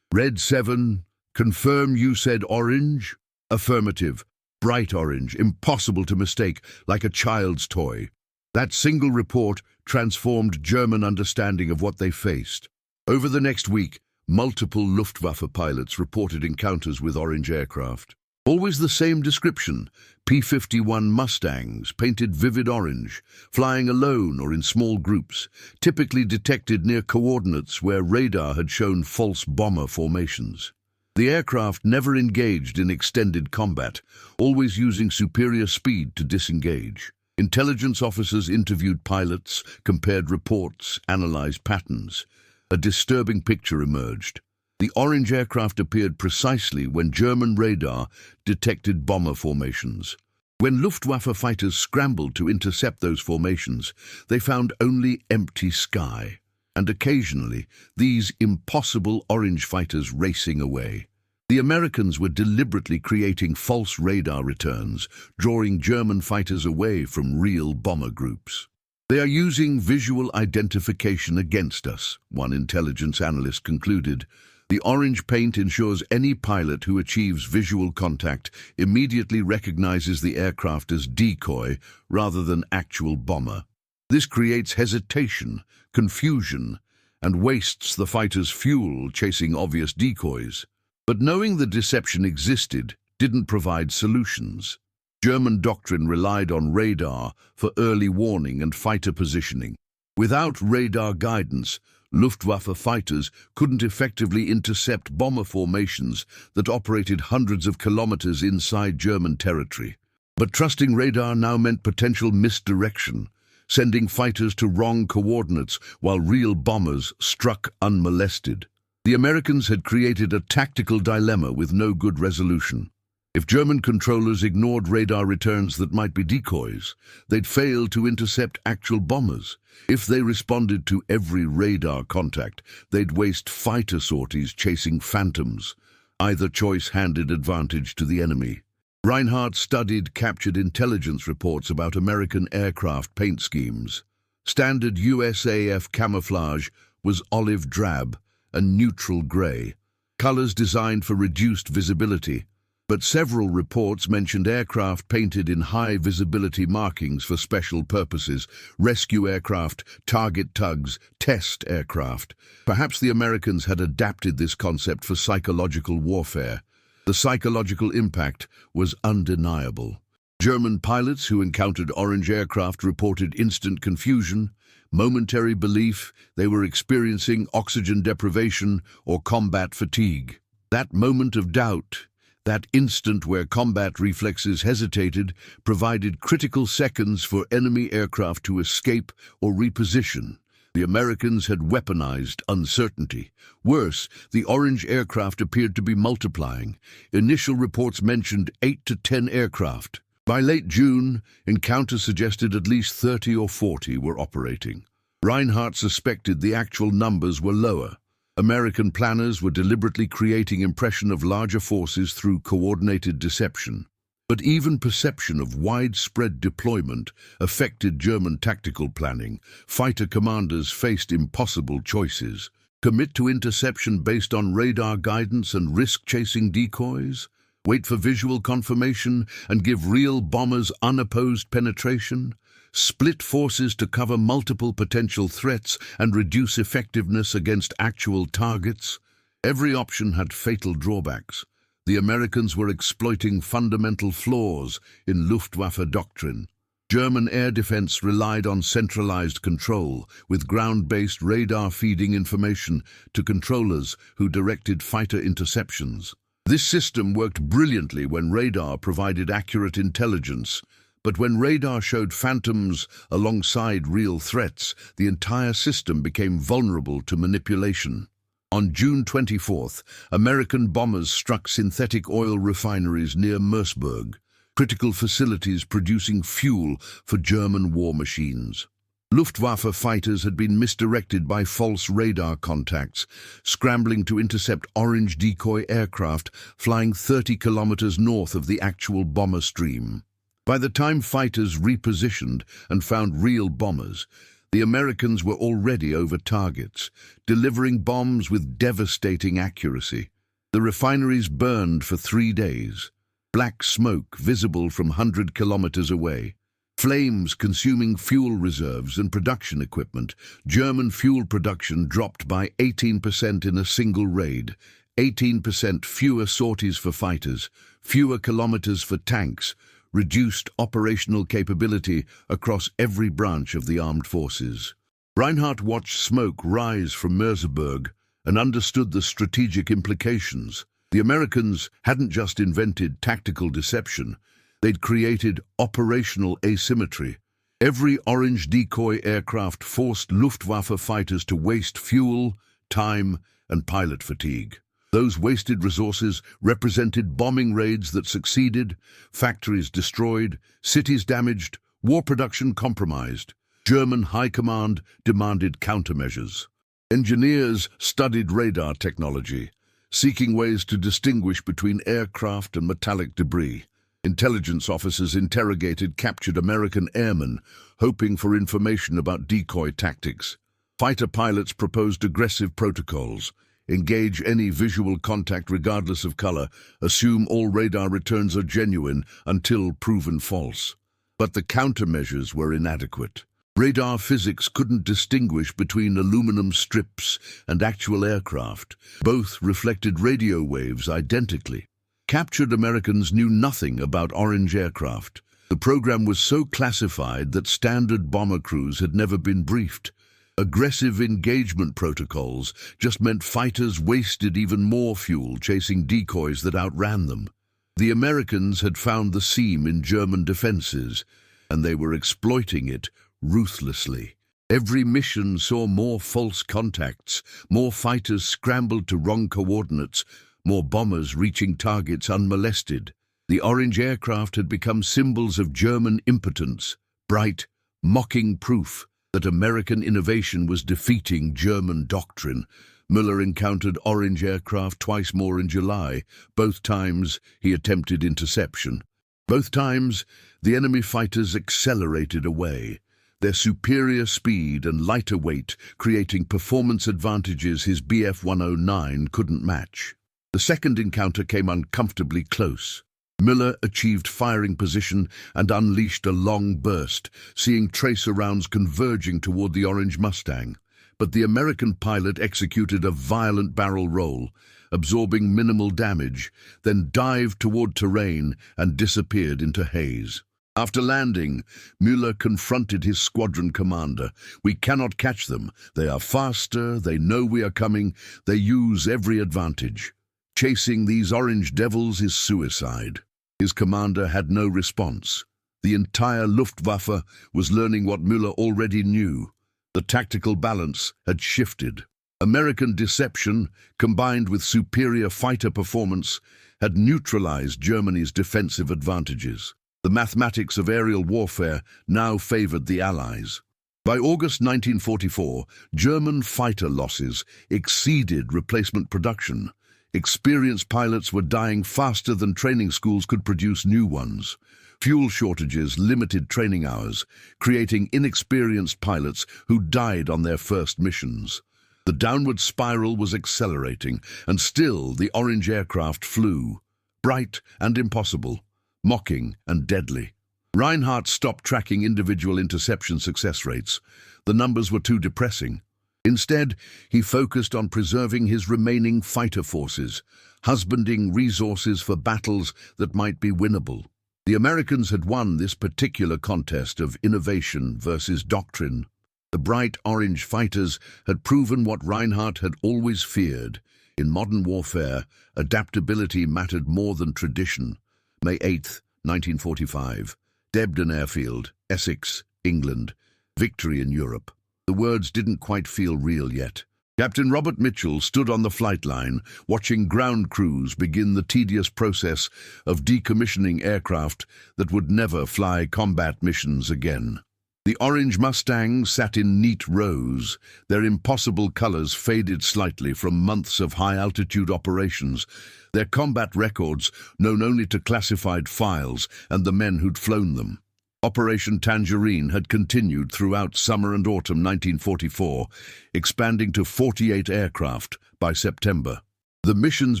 [SPEAKER 1] "Red 7, confirm you said orange?" "Affirmative. Bright orange, impossible to mistake, like a child's toy." That single report transformed German understanding of what they faced. Over the next week, multiple Luftwaffe pilots reported encounters with orange aircraft. Always the same description: P-51 Mustangs, painted vivid orange, flying alone or in small groups, typically detected near coordinates where radar had shown false bomber formations. The aircraft never engaged in extended combat, always using superior speed to disengage. Intelligence officers interviewed pilots, compared reports, analyzed patterns. A disturbing picture emerged. The orange aircraft appeared precisely when German radar detected bomber formations. When Luftwaffe fighters scrambled to intercept those formations, they found only empty sky, and occasionally these impossible orange fighters racing away. The Americans were deliberately creating false radar returns, drawing German fighters away from real bomber groups. "They are using visual identification against us," one intelligence analyst concluded. "The orange paint ensures any pilot who achieves visual contact immediately recognizes the aircraft as decoy rather than actual bomber. This creates hesitation, confusion, and wastes the fighter's fuel chasing obvious decoys." But knowing the deception existed didn't provide solutions. German doctrine relied on radar for early warning and fighter positioning. Without radar guidance, Luftwaffe fighters couldn't effectively intercept bomber formations that operated hundreds of kilometers inside German territory. But trusting radar now meant potential misdirection, sending fighters to wrong coordinates while real bombers struck unmolested. The Americans had created a tactical dilemma with no good resolution. If German controllers ignored radar returns that might be decoys, they'd fail to intercept actual bombers. If they responded to every radar contact, they'd waste fighter sorties chasing phantoms. Either choice handed advantage to the enemy. Reinhardt studied captured intelligence reports about American aircraft paint schemes. Standard USAF camouflage was olive drab and neutral gray, colors designed for reduced visibility. But several reports mentioned aircraft painted in high visibility markings for special purposes: rescue aircraft, target tugs, test aircraft. Perhaps the Americans had adapted this concept for psychological warfare. The psychological impact was undeniable. German pilots who encountered orange aircraft reported instant confusion, momentary belief they were experiencing oxygen deprivation or combat fatigue. That moment of doubt, that instant where combat reflexes hesitated, provided critical seconds for enemy aircraft to escape or reposition. The Americans had weaponized uncertainty. Worse, the orange aircraft appeared to be multiplying. Initial reports mentioned 8 to 10 aircraft. By late June, encounters suggested at least 30 or 40 were operating. Reinhardt suspected the actual numbers were lower. American planners were deliberately creating impression of larger forces through coordinated deception. But even perception of widespread deployment affected German tactical planning. Fighter commanders faced impossible choices. Commit to interception based on radar guidance and risk-chasing decoys? Wait for visual confirmation and give real bombers unopposed penetration? Split forces to cover multiple potential threats and reduce effectiveness against actual targets? Every option had fatal drawbacks. The Americans were exploiting fundamental flaws in Luftwaffe doctrine. German air defense relied on centralized control, with ground-based radar feeding information to controllers who directed fighter interceptions. This system worked brilliantly when radar provided accurate intelligence, but when radar showed phantoms alongside real threats, the entire system became vulnerable to manipulation. On June 24th, American bombers struck synthetic oil refineries near Merseburg, critical facilities producing fuel for German war machines. Luftwaffe fighters had been misdirected by false radar contacts, scrambling to intercept orange decoy aircraft flying 30 kilometers north of the actual bomber stream. By the time fighters repositioned and found real bombers, the Americans were already over targets, delivering bombs with devastating accuracy. The refineries burned for 3 days, black smoke visible from 100 kilometers away. Flames consuming fuel reserves and production equipment. German fuel production dropped by 18% in a single raid. 18% fewer sorties for fighters, fewer kilometers for tanks, reduced operational capability across every branch of the armed forces. Reinhardt watched smoke rise from Merseburg and understood the strategic implications. The Americans hadn't just invented tactical deception, they'd created operational asymmetry. Every orange decoy aircraft forced Luftwaffe fighters to waste fuel, time, and pilot fatigue. Those wasted resources represented bombing raids that succeeded, factories destroyed, cities damaged, war production compromised. German high command demanded countermeasures. Engineers studied radar technology, seeking ways to distinguish between aircraft and metallic debris. Intelligence officers interrogated captured American airmen, hoping for information about decoy tactics. Fighter pilots proposed aggressive protocols. Engage any visual contact regardless of color. Assume all radar returns are genuine until proven false. But the countermeasures were inadequate. Radar physics couldn't distinguish between aluminum strips and actual aircraft. Both reflected radio waves identically. Captured Americans knew nothing about orange aircraft. The program was so classified that standard bomber crews had never been briefed. Aggressive engagement protocols just meant fighters wasted even more fuel chasing decoys that outran them. The Americans had found the seam in German defenses, and they were exploiting it ruthlessly. Every mission saw more false contacts, more fighters scrambled to wrong coordinates, more bombers reaching targets unmolested. The orange aircraft had become symbols of German impotence, bright, mocking proof that American innovation was defeating German doctrine. Müller encountered orange aircraft twice more in July. Both times he attempted interception. Both times the enemy fighters accelerated away, their superior speed and lighter weight creating performance advantages his Bf-109 couldn't match. The second encounter came uncomfortably close. Müller achieved firing position and unleashed a long burst, seeing tracer rounds converging toward the orange Mustang. But the American pilot executed a violent barrel roll, absorbing minimal damage, then dived toward terrain and disappeared into haze. After landing, Müller confronted his squadron commander. "We cannot catch them. They are faster, they know we are coming, they use every advantage. Chasing these orange devils is suicide." His commander had no response. The entire Luftwaffe was learning what Müller already knew. The tactical balance had shifted. American deception, combined with superior fighter performance, had neutralized Germany's defensive advantages. The mathematics of aerial warfare now favored the Allies. By August 1944, German fighter losses exceeded replacement production. Experienced pilots were dying faster than training schools could produce new ones. Fuel shortages limited training hours, creating inexperienced pilots who died on their first missions. The downward spiral was accelerating, and still the orange aircraft flew, bright and impossible, mocking and deadly. Reinhardt stopped tracking individual interception success rates. The numbers were too depressing. Instead, he focused on preserving his remaining fighter forces, husbanding resources for battles that might be winnable. The Americans had won this particular contest of innovation versus doctrine. The bright orange fighters had proven what Reinhardt had always feared. In modern warfare, adaptability mattered more than tradition. May 8, 1945. Debden Airfield, Essex, England. Victory in Europe. The words didn't quite feel real yet. Captain Robert Mitchell stood on the flight line, watching ground crews begin the tedious process of decommissioning aircraft that would never fly combat missions again. The orange Mustangs sat in neat rows, their impossible colors faded slightly from months of high-altitude operations, their combat records known only to classified files and the men who'd flown them. Operation Tangerine had continued throughout summer and autumn 1944, expanding to 48 aircraft by September. The missions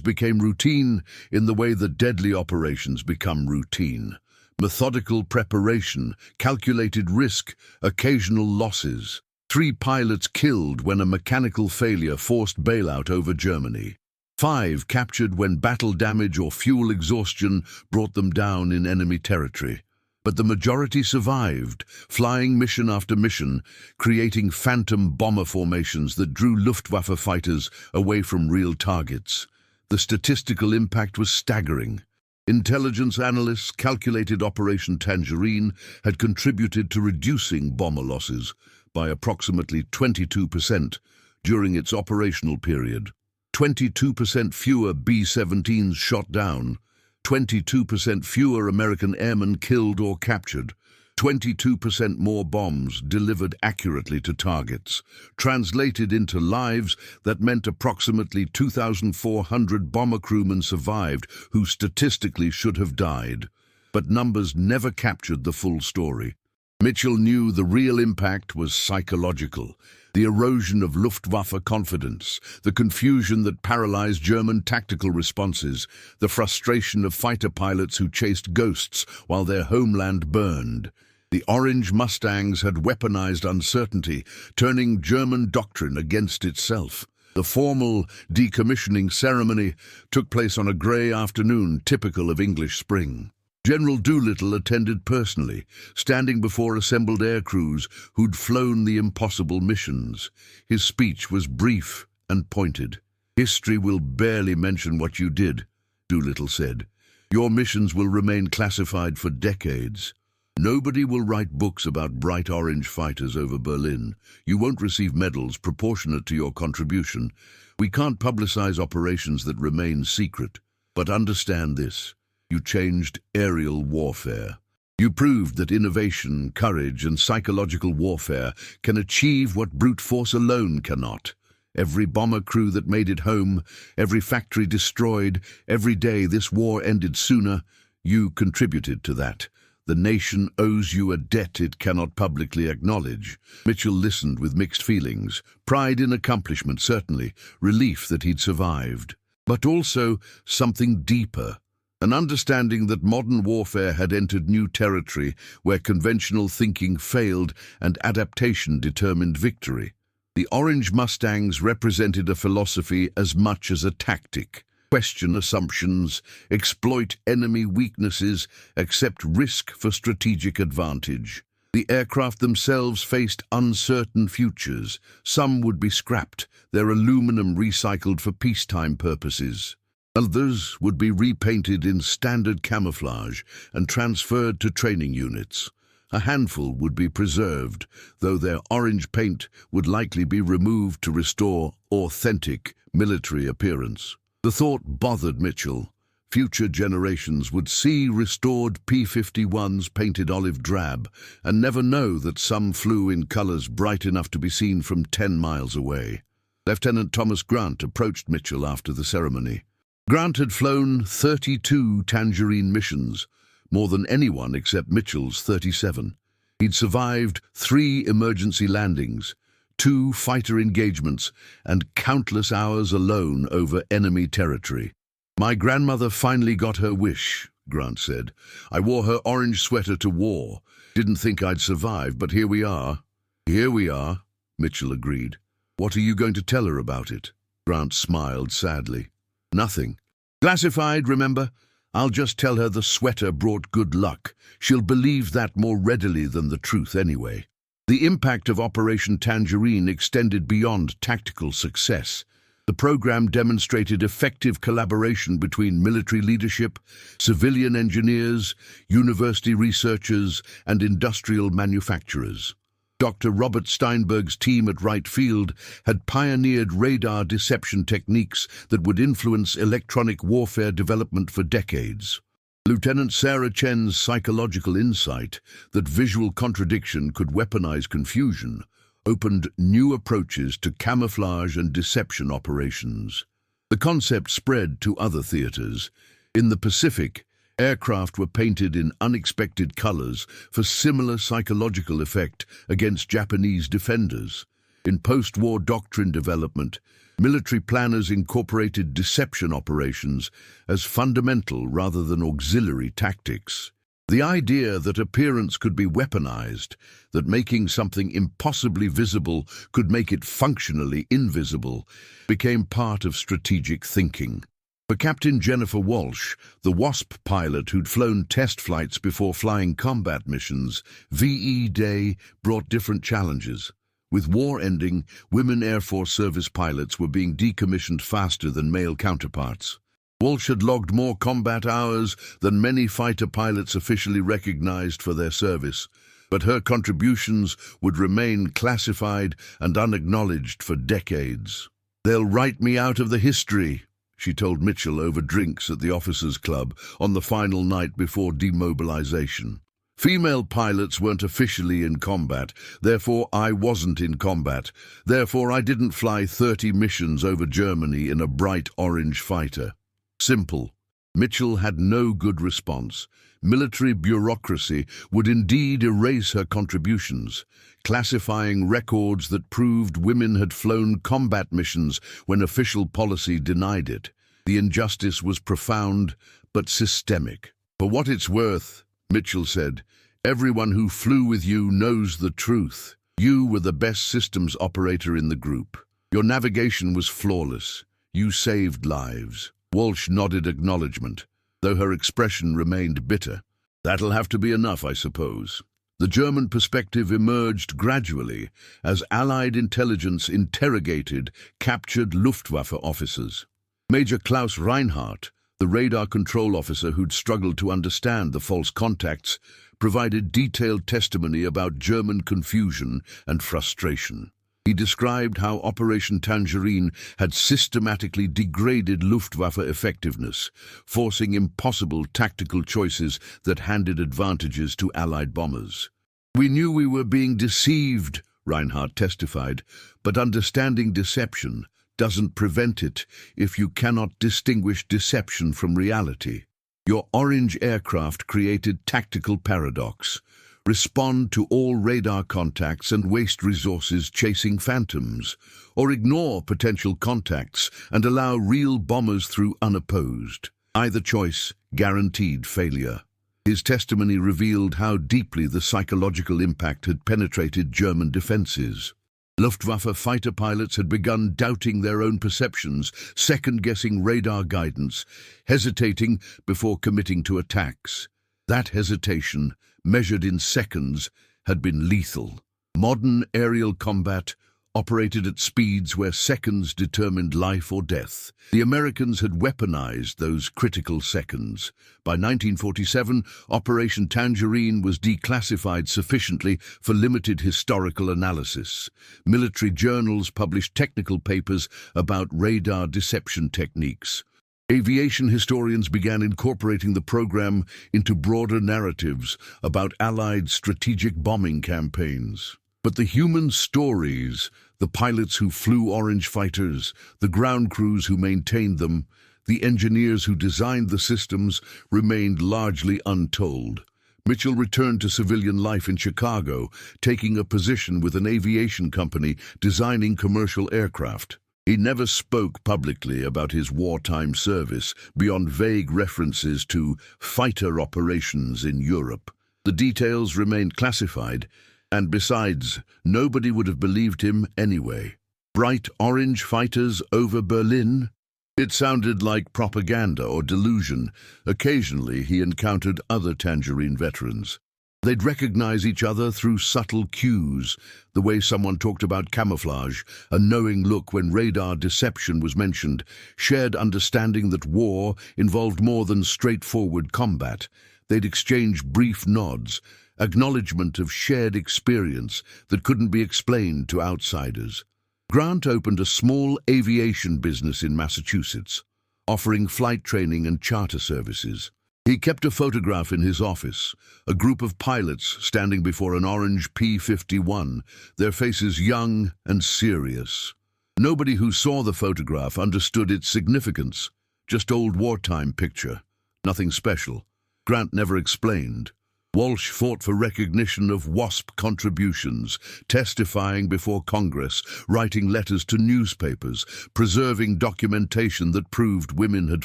[SPEAKER 1] became routine in the way that deadly operations become routine. Methodical preparation, calculated risk, occasional losses. 3 pilots killed when a mechanical failure forced bailout over Germany. 5 captured when battle damage or fuel exhaustion brought them down in enemy territory. But the majority survived, flying mission after mission, creating phantom bomber formations that drew Luftwaffe fighters away from real targets. The statistical impact was staggering. Intelligence analysts calculated Operation Tangerine had contributed to reducing bomber losses by approximately 22% during its operational period. 22% fewer B-17s shot down, 22% fewer American airmen killed or captured, 22% more bombs delivered accurately to targets. Translated into lives, that meant approximately 2,400 bomber crewmen survived who statistically should have died. But numbers never captured the full story. Mitchell knew the real impact was psychological. The erosion of Luftwaffe confidence, the confusion that paralyzed German tactical responses, the frustration of fighter pilots who chased ghosts while their homeland burned. The orange Mustangs had weaponized uncertainty, turning German doctrine against itself. The formal decommissioning ceremony took place on a grey afternoon typical of English spring. General Doolittle attended personally, standing before assembled air crews who'd flown the impossible missions. His speech was brief and pointed. "History will barely mention what you did," Doolittle said. "Your missions will remain classified for decades. Nobody will write books about bright orange fighters over Berlin. You won't receive medals proportionate to your contribution. We can't publicize operations that remain secret. But understand this. You changed aerial warfare. You proved that innovation, courage, and psychological warfare can achieve what brute force alone cannot. Every bomber crew that made it home, every factory destroyed, every day this war ended sooner, you contributed to that. The nation owes you a debt it cannot publicly acknowledge. Mitchell listened with mixed feelings. Pride in accomplishment, certainly. Relief that he'd survived. But also something deeper. An understanding that modern warfare had entered new territory where conventional thinking failed and adaptation determined victory. The Orange Mustangs represented a philosophy as much as a tactic. Question assumptions, exploit enemy weaknesses, accept risk for strategic advantage. The aircraft themselves faced uncertain futures. Some would be scrapped, their aluminum recycled for peacetime purposes. Others would be repainted in standard camouflage and transferred to training units. A handful would be preserved, though their orange paint would likely be removed to restore authentic military appearance. The thought bothered Mitchell. Future generations would see restored P-51s painted olive drab and never know that some flew in colors bright enough to be seen from 10 miles away. Lieutenant Thomas Grant approached Mitchell after the ceremony. Grant had flown 32 Tangerine missions, more than anyone except Mitchell's 37. He'd survived 3 emergency landings, 2 fighter engagements, and countless hours alone over enemy territory. "My grandmother finally got her wish," Grant said. "I wore her orange sweater to war. Didn't think I'd survive, but here we are." "Here we are," Mitchell agreed. "What are you going to tell her about it?" Grant smiled sadly. "Nothing. Classified, remember? I'll just tell her the sweater brought good luck. She'll believe that more readily than the truth anyway." The impact of Operation Tangerine extended beyond tactical success. The program demonstrated effective collaboration between military leadership, civilian engineers, university researchers, and industrial manufacturers. Dr. Robert Steinberg's team at Wright Field had pioneered radar deception techniques that would influence electronic warfare development for decades. Lieutenant Sarah Chen's psychological insight that visual contradiction could weaponize confusion opened new approaches to camouflage and deception operations. The concept spread to other theaters. In the Pacific, aircraft were painted in unexpected colors for similar psychological effect against Japanese defenders. In post-war doctrine development, military planners incorporated deception operations as fundamental rather than auxiliary tactics. The idea that appearance could be weaponized, that making something impossibly visible could make it functionally invisible, became part of strategic thinking. For Captain Jennifer Walsh, the WASP pilot who'd flown test flights before flying combat missions, VE Day brought different challenges. With war ending, women Air Force service pilots were being decommissioned faster than male counterparts. Walsh had logged more combat hours than many fighter pilots officially recognized for their service, but her contributions would remain classified and unacknowledged for decades. "They'll write me out of the history," she told Mitchell over drinks at the officers' club on the final night before demobilization. "Female pilots weren't officially in combat, therefore I wasn't in combat. Therefore I didn't fly 30 missions over Germany in a bright orange fighter." Simple. Mitchell had no good response. Military bureaucracy would indeed erase her contributions, classifying records that proved women had flown combat missions when official policy denied it. The injustice was profound, but systemic. "For what it's worth," Mitchell said, "everyone who flew with you knows the truth. You were the best systems operator in the group. Your navigation was flawless. You saved lives." Walsh nodded acknowledgement, though her expression remained bitter. "That'll have to be enough, I suppose." The German perspective emerged gradually as Allied intelligence interrogated captured Luftwaffe officers. Major Klaus Reinhardt, the radar control officer who'd struggled to understand the false contacts, provided detailed testimony about German confusion and frustration. He described how Operation Tangerine had systematically degraded Luftwaffe effectiveness, forcing impossible tactical choices that handed advantages to Allied bombers. "We knew we were being deceived," Reinhardt testified, "but understanding deception doesn't prevent it if you cannot distinguish deception from reality. Your orange aircraft created tactical paradox. Respond to all radar contacts and waste resources chasing phantoms, or ignore potential contacts and allow real bombers through unopposed. Either choice guaranteed failure." His testimony revealed how deeply the psychological impact had penetrated German defenses. Luftwaffe fighter pilots had begun doubting their own perceptions, second-guessing radar guidance, hesitating before committing to attacks. That hesitation, measured in seconds, had been lethal. Modern aerial combat operated at speeds where seconds determined life or death. The Americans had weaponized those critical seconds. By 1947, Operation Tangerine was declassified sufficiently for limited historical analysis. Military journals published technical papers about radar deception techniques. Aviation historians began incorporating the program into broader narratives about Allied strategic bombing campaigns. But the human stories, the pilots who flew orange fighters, the ground crews who maintained them, the engineers who designed the systems, remained largely untold. Mitchell returned to civilian life in Chicago, taking a position with an aviation company designing commercial aircraft. He never spoke publicly about his wartime service beyond vague references to fighter operations in Europe. The details remained classified, and besides, nobody would have believed him anyway. Bright orange fighters over Berlin? It sounded like propaganda or delusion. Occasionally he encountered other Tangerine veterans. They'd recognize each other through subtle cues, the way someone talked about camouflage, a knowing look when radar deception was mentioned, shared understanding that war involved more than straightforward combat. They'd exchange brief nods, acknowledgement of shared experience that couldn't be explained to outsiders. Grant opened a small aviation business in Massachusetts, offering flight training and charter services. He kept a photograph in his office, a group of pilots standing before an orange P-51, their faces young and serious. Nobody who saw the photograph understood its significance, just old wartime picture, nothing special. Grant never explained. Walsh fought for recognition of WASP contributions, testifying before Congress, writing letters to newspapers, preserving documentation that proved women had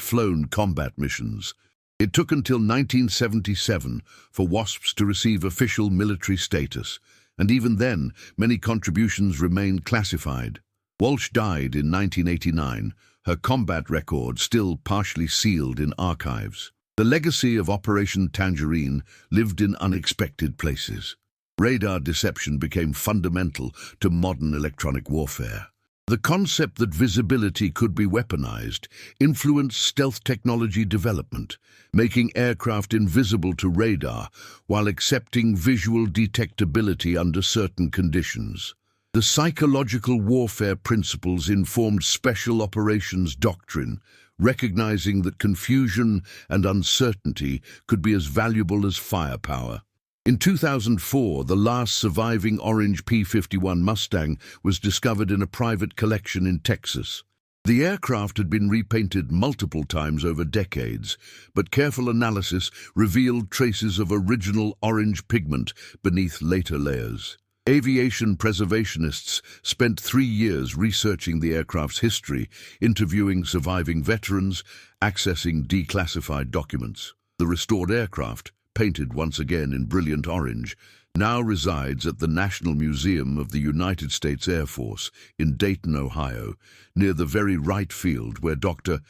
[SPEAKER 1] flown combat missions. It took until 1977 for WASPs to receive official military status, and even then, many contributions remained classified. Walsh died in 1989, her combat record still partially sealed in archives. The legacy of Operation Tangerine lived in unexpected places. Radar deception became fundamental to modern electronic warfare. The concept that visibility could be weaponized influenced stealth technology development, making aircraft invisible to radar while accepting visual detectability under certain conditions. The psychological warfare principles informed special operations doctrine, recognizing that confusion and uncertainty could be as valuable as firepower. In 2004, the last surviving orange P-51 Mustang was discovered in a private collection in Texas. The aircraft had been repainted multiple times over decades, but careful analysis revealed traces of original orange pigment beneath later layers. Aviation preservationists spent 3 years researching the aircraft's history, interviewing surviving veterans, accessing declassified documents. The restored aircraft, painted once again in brilliant orange, now resides at the National Museum of the United States Air Force in Dayton, Ohio, near the very right field where Dr.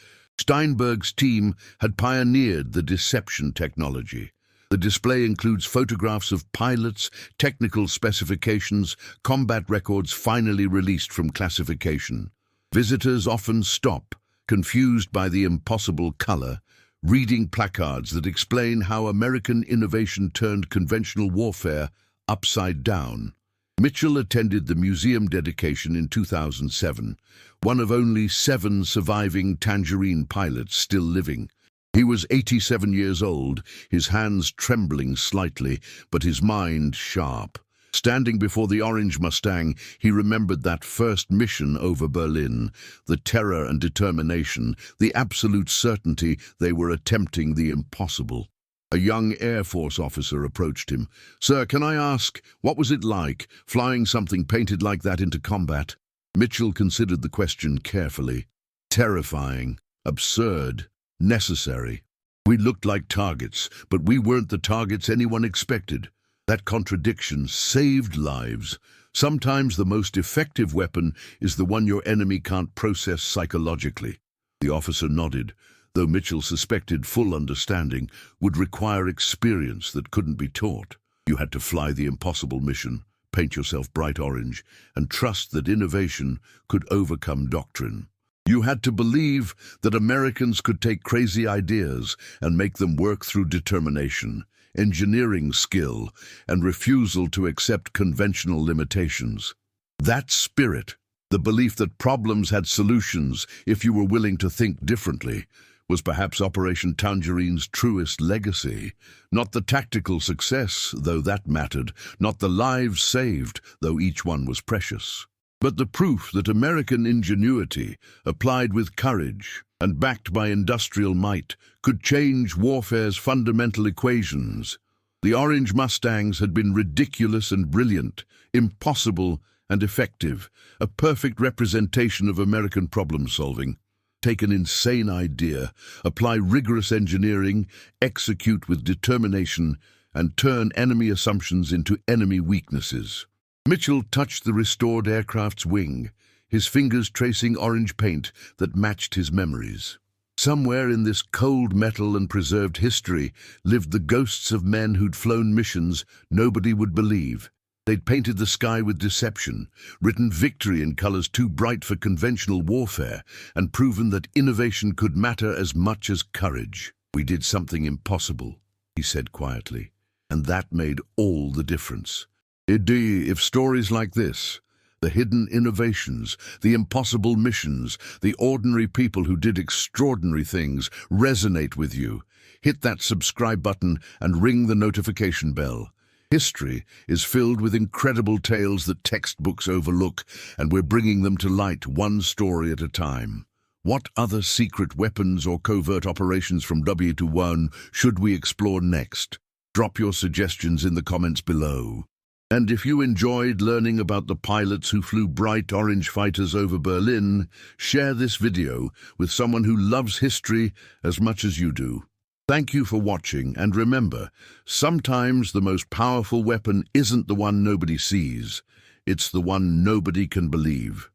[SPEAKER 1] Steinberg's team had pioneered the deception technology. The display includes photographs of pilots, technical specifications, combat records finally released from classification. Visitors often stop, confused by the impossible color, reading placards that explain how American innovation turned conventional warfare upside down. Mitchell attended the museum dedication in 2007, one of only 7 surviving Tangerine pilots still living. He was 87 years old, his hands trembling slightly, but his mind sharp. Standing before the orange Mustang, he remembered that first mission over Berlin, the terror and determination, the absolute certainty they were attempting the impossible. A young Air Force officer approached him. "Sir, can I ask, what was it like, flying something painted like that into combat?" Mitchell considered the question carefully. Terrifying, absurd, necessary. "We looked like targets, but we weren't the targets anyone expected." That contradiction saved lives. Sometimes the most effective weapon is the one your enemy can't process psychologically. The officer nodded, though Mitchell suspected full understanding would require experience that couldn't be taught. You had to fly the impossible mission, paint yourself bright orange, and trust that innovation could overcome doctrine. You had to believe that Americans could take crazy ideas and make them work through determination, engineering skill, and refusal to accept conventional limitations. That spirit, the belief that problems had solutions if you were willing to think differently, was perhaps Operation Tangerine's truest legacy. Not the tactical success, though that mattered, not the lives saved, though each one was precious, but the proof that American ingenuity, applied with courage and backed by industrial might, could change warfare's fundamental equations. The orange Mustangs had been ridiculous and brilliant, impossible and effective, a perfect representation of American problem-solving. Take an insane idea, apply rigorous engineering, execute with determination, and turn enemy assumptions into enemy weaknesses. Mitchell touched the restored aircraft's wing, his fingers tracing orange paint that matched his memories. Somewhere in this cold metal and preserved history lived the ghosts of men who'd flown missions nobody would believe. They'd painted the sky with deception, written victory in colors too bright for conventional warfare, and proven that innovation could matter as much as courage. "We did something impossible," he said quietly, "and that made all the difference." If stories like this, the hidden innovations, the impossible missions, the ordinary people who did extraordinary things, resonate with you, hit that subscribe button and ring the notification bell. History is filled with incredible tales that textbooks overlook, and we're bringing them to light one story at a time. What other secret weapons or covert operations from W1 should we explore next? Drop your suggestions in the comments below. And if you enjoyed learning about the pilots who flew bright orange fighters over Berlin, share this video with someone who loves history as much as you do. Thank you for watching, and remember, sometimes the most powerful weapon isn't the one nobody sees, it's the one nobody can believe.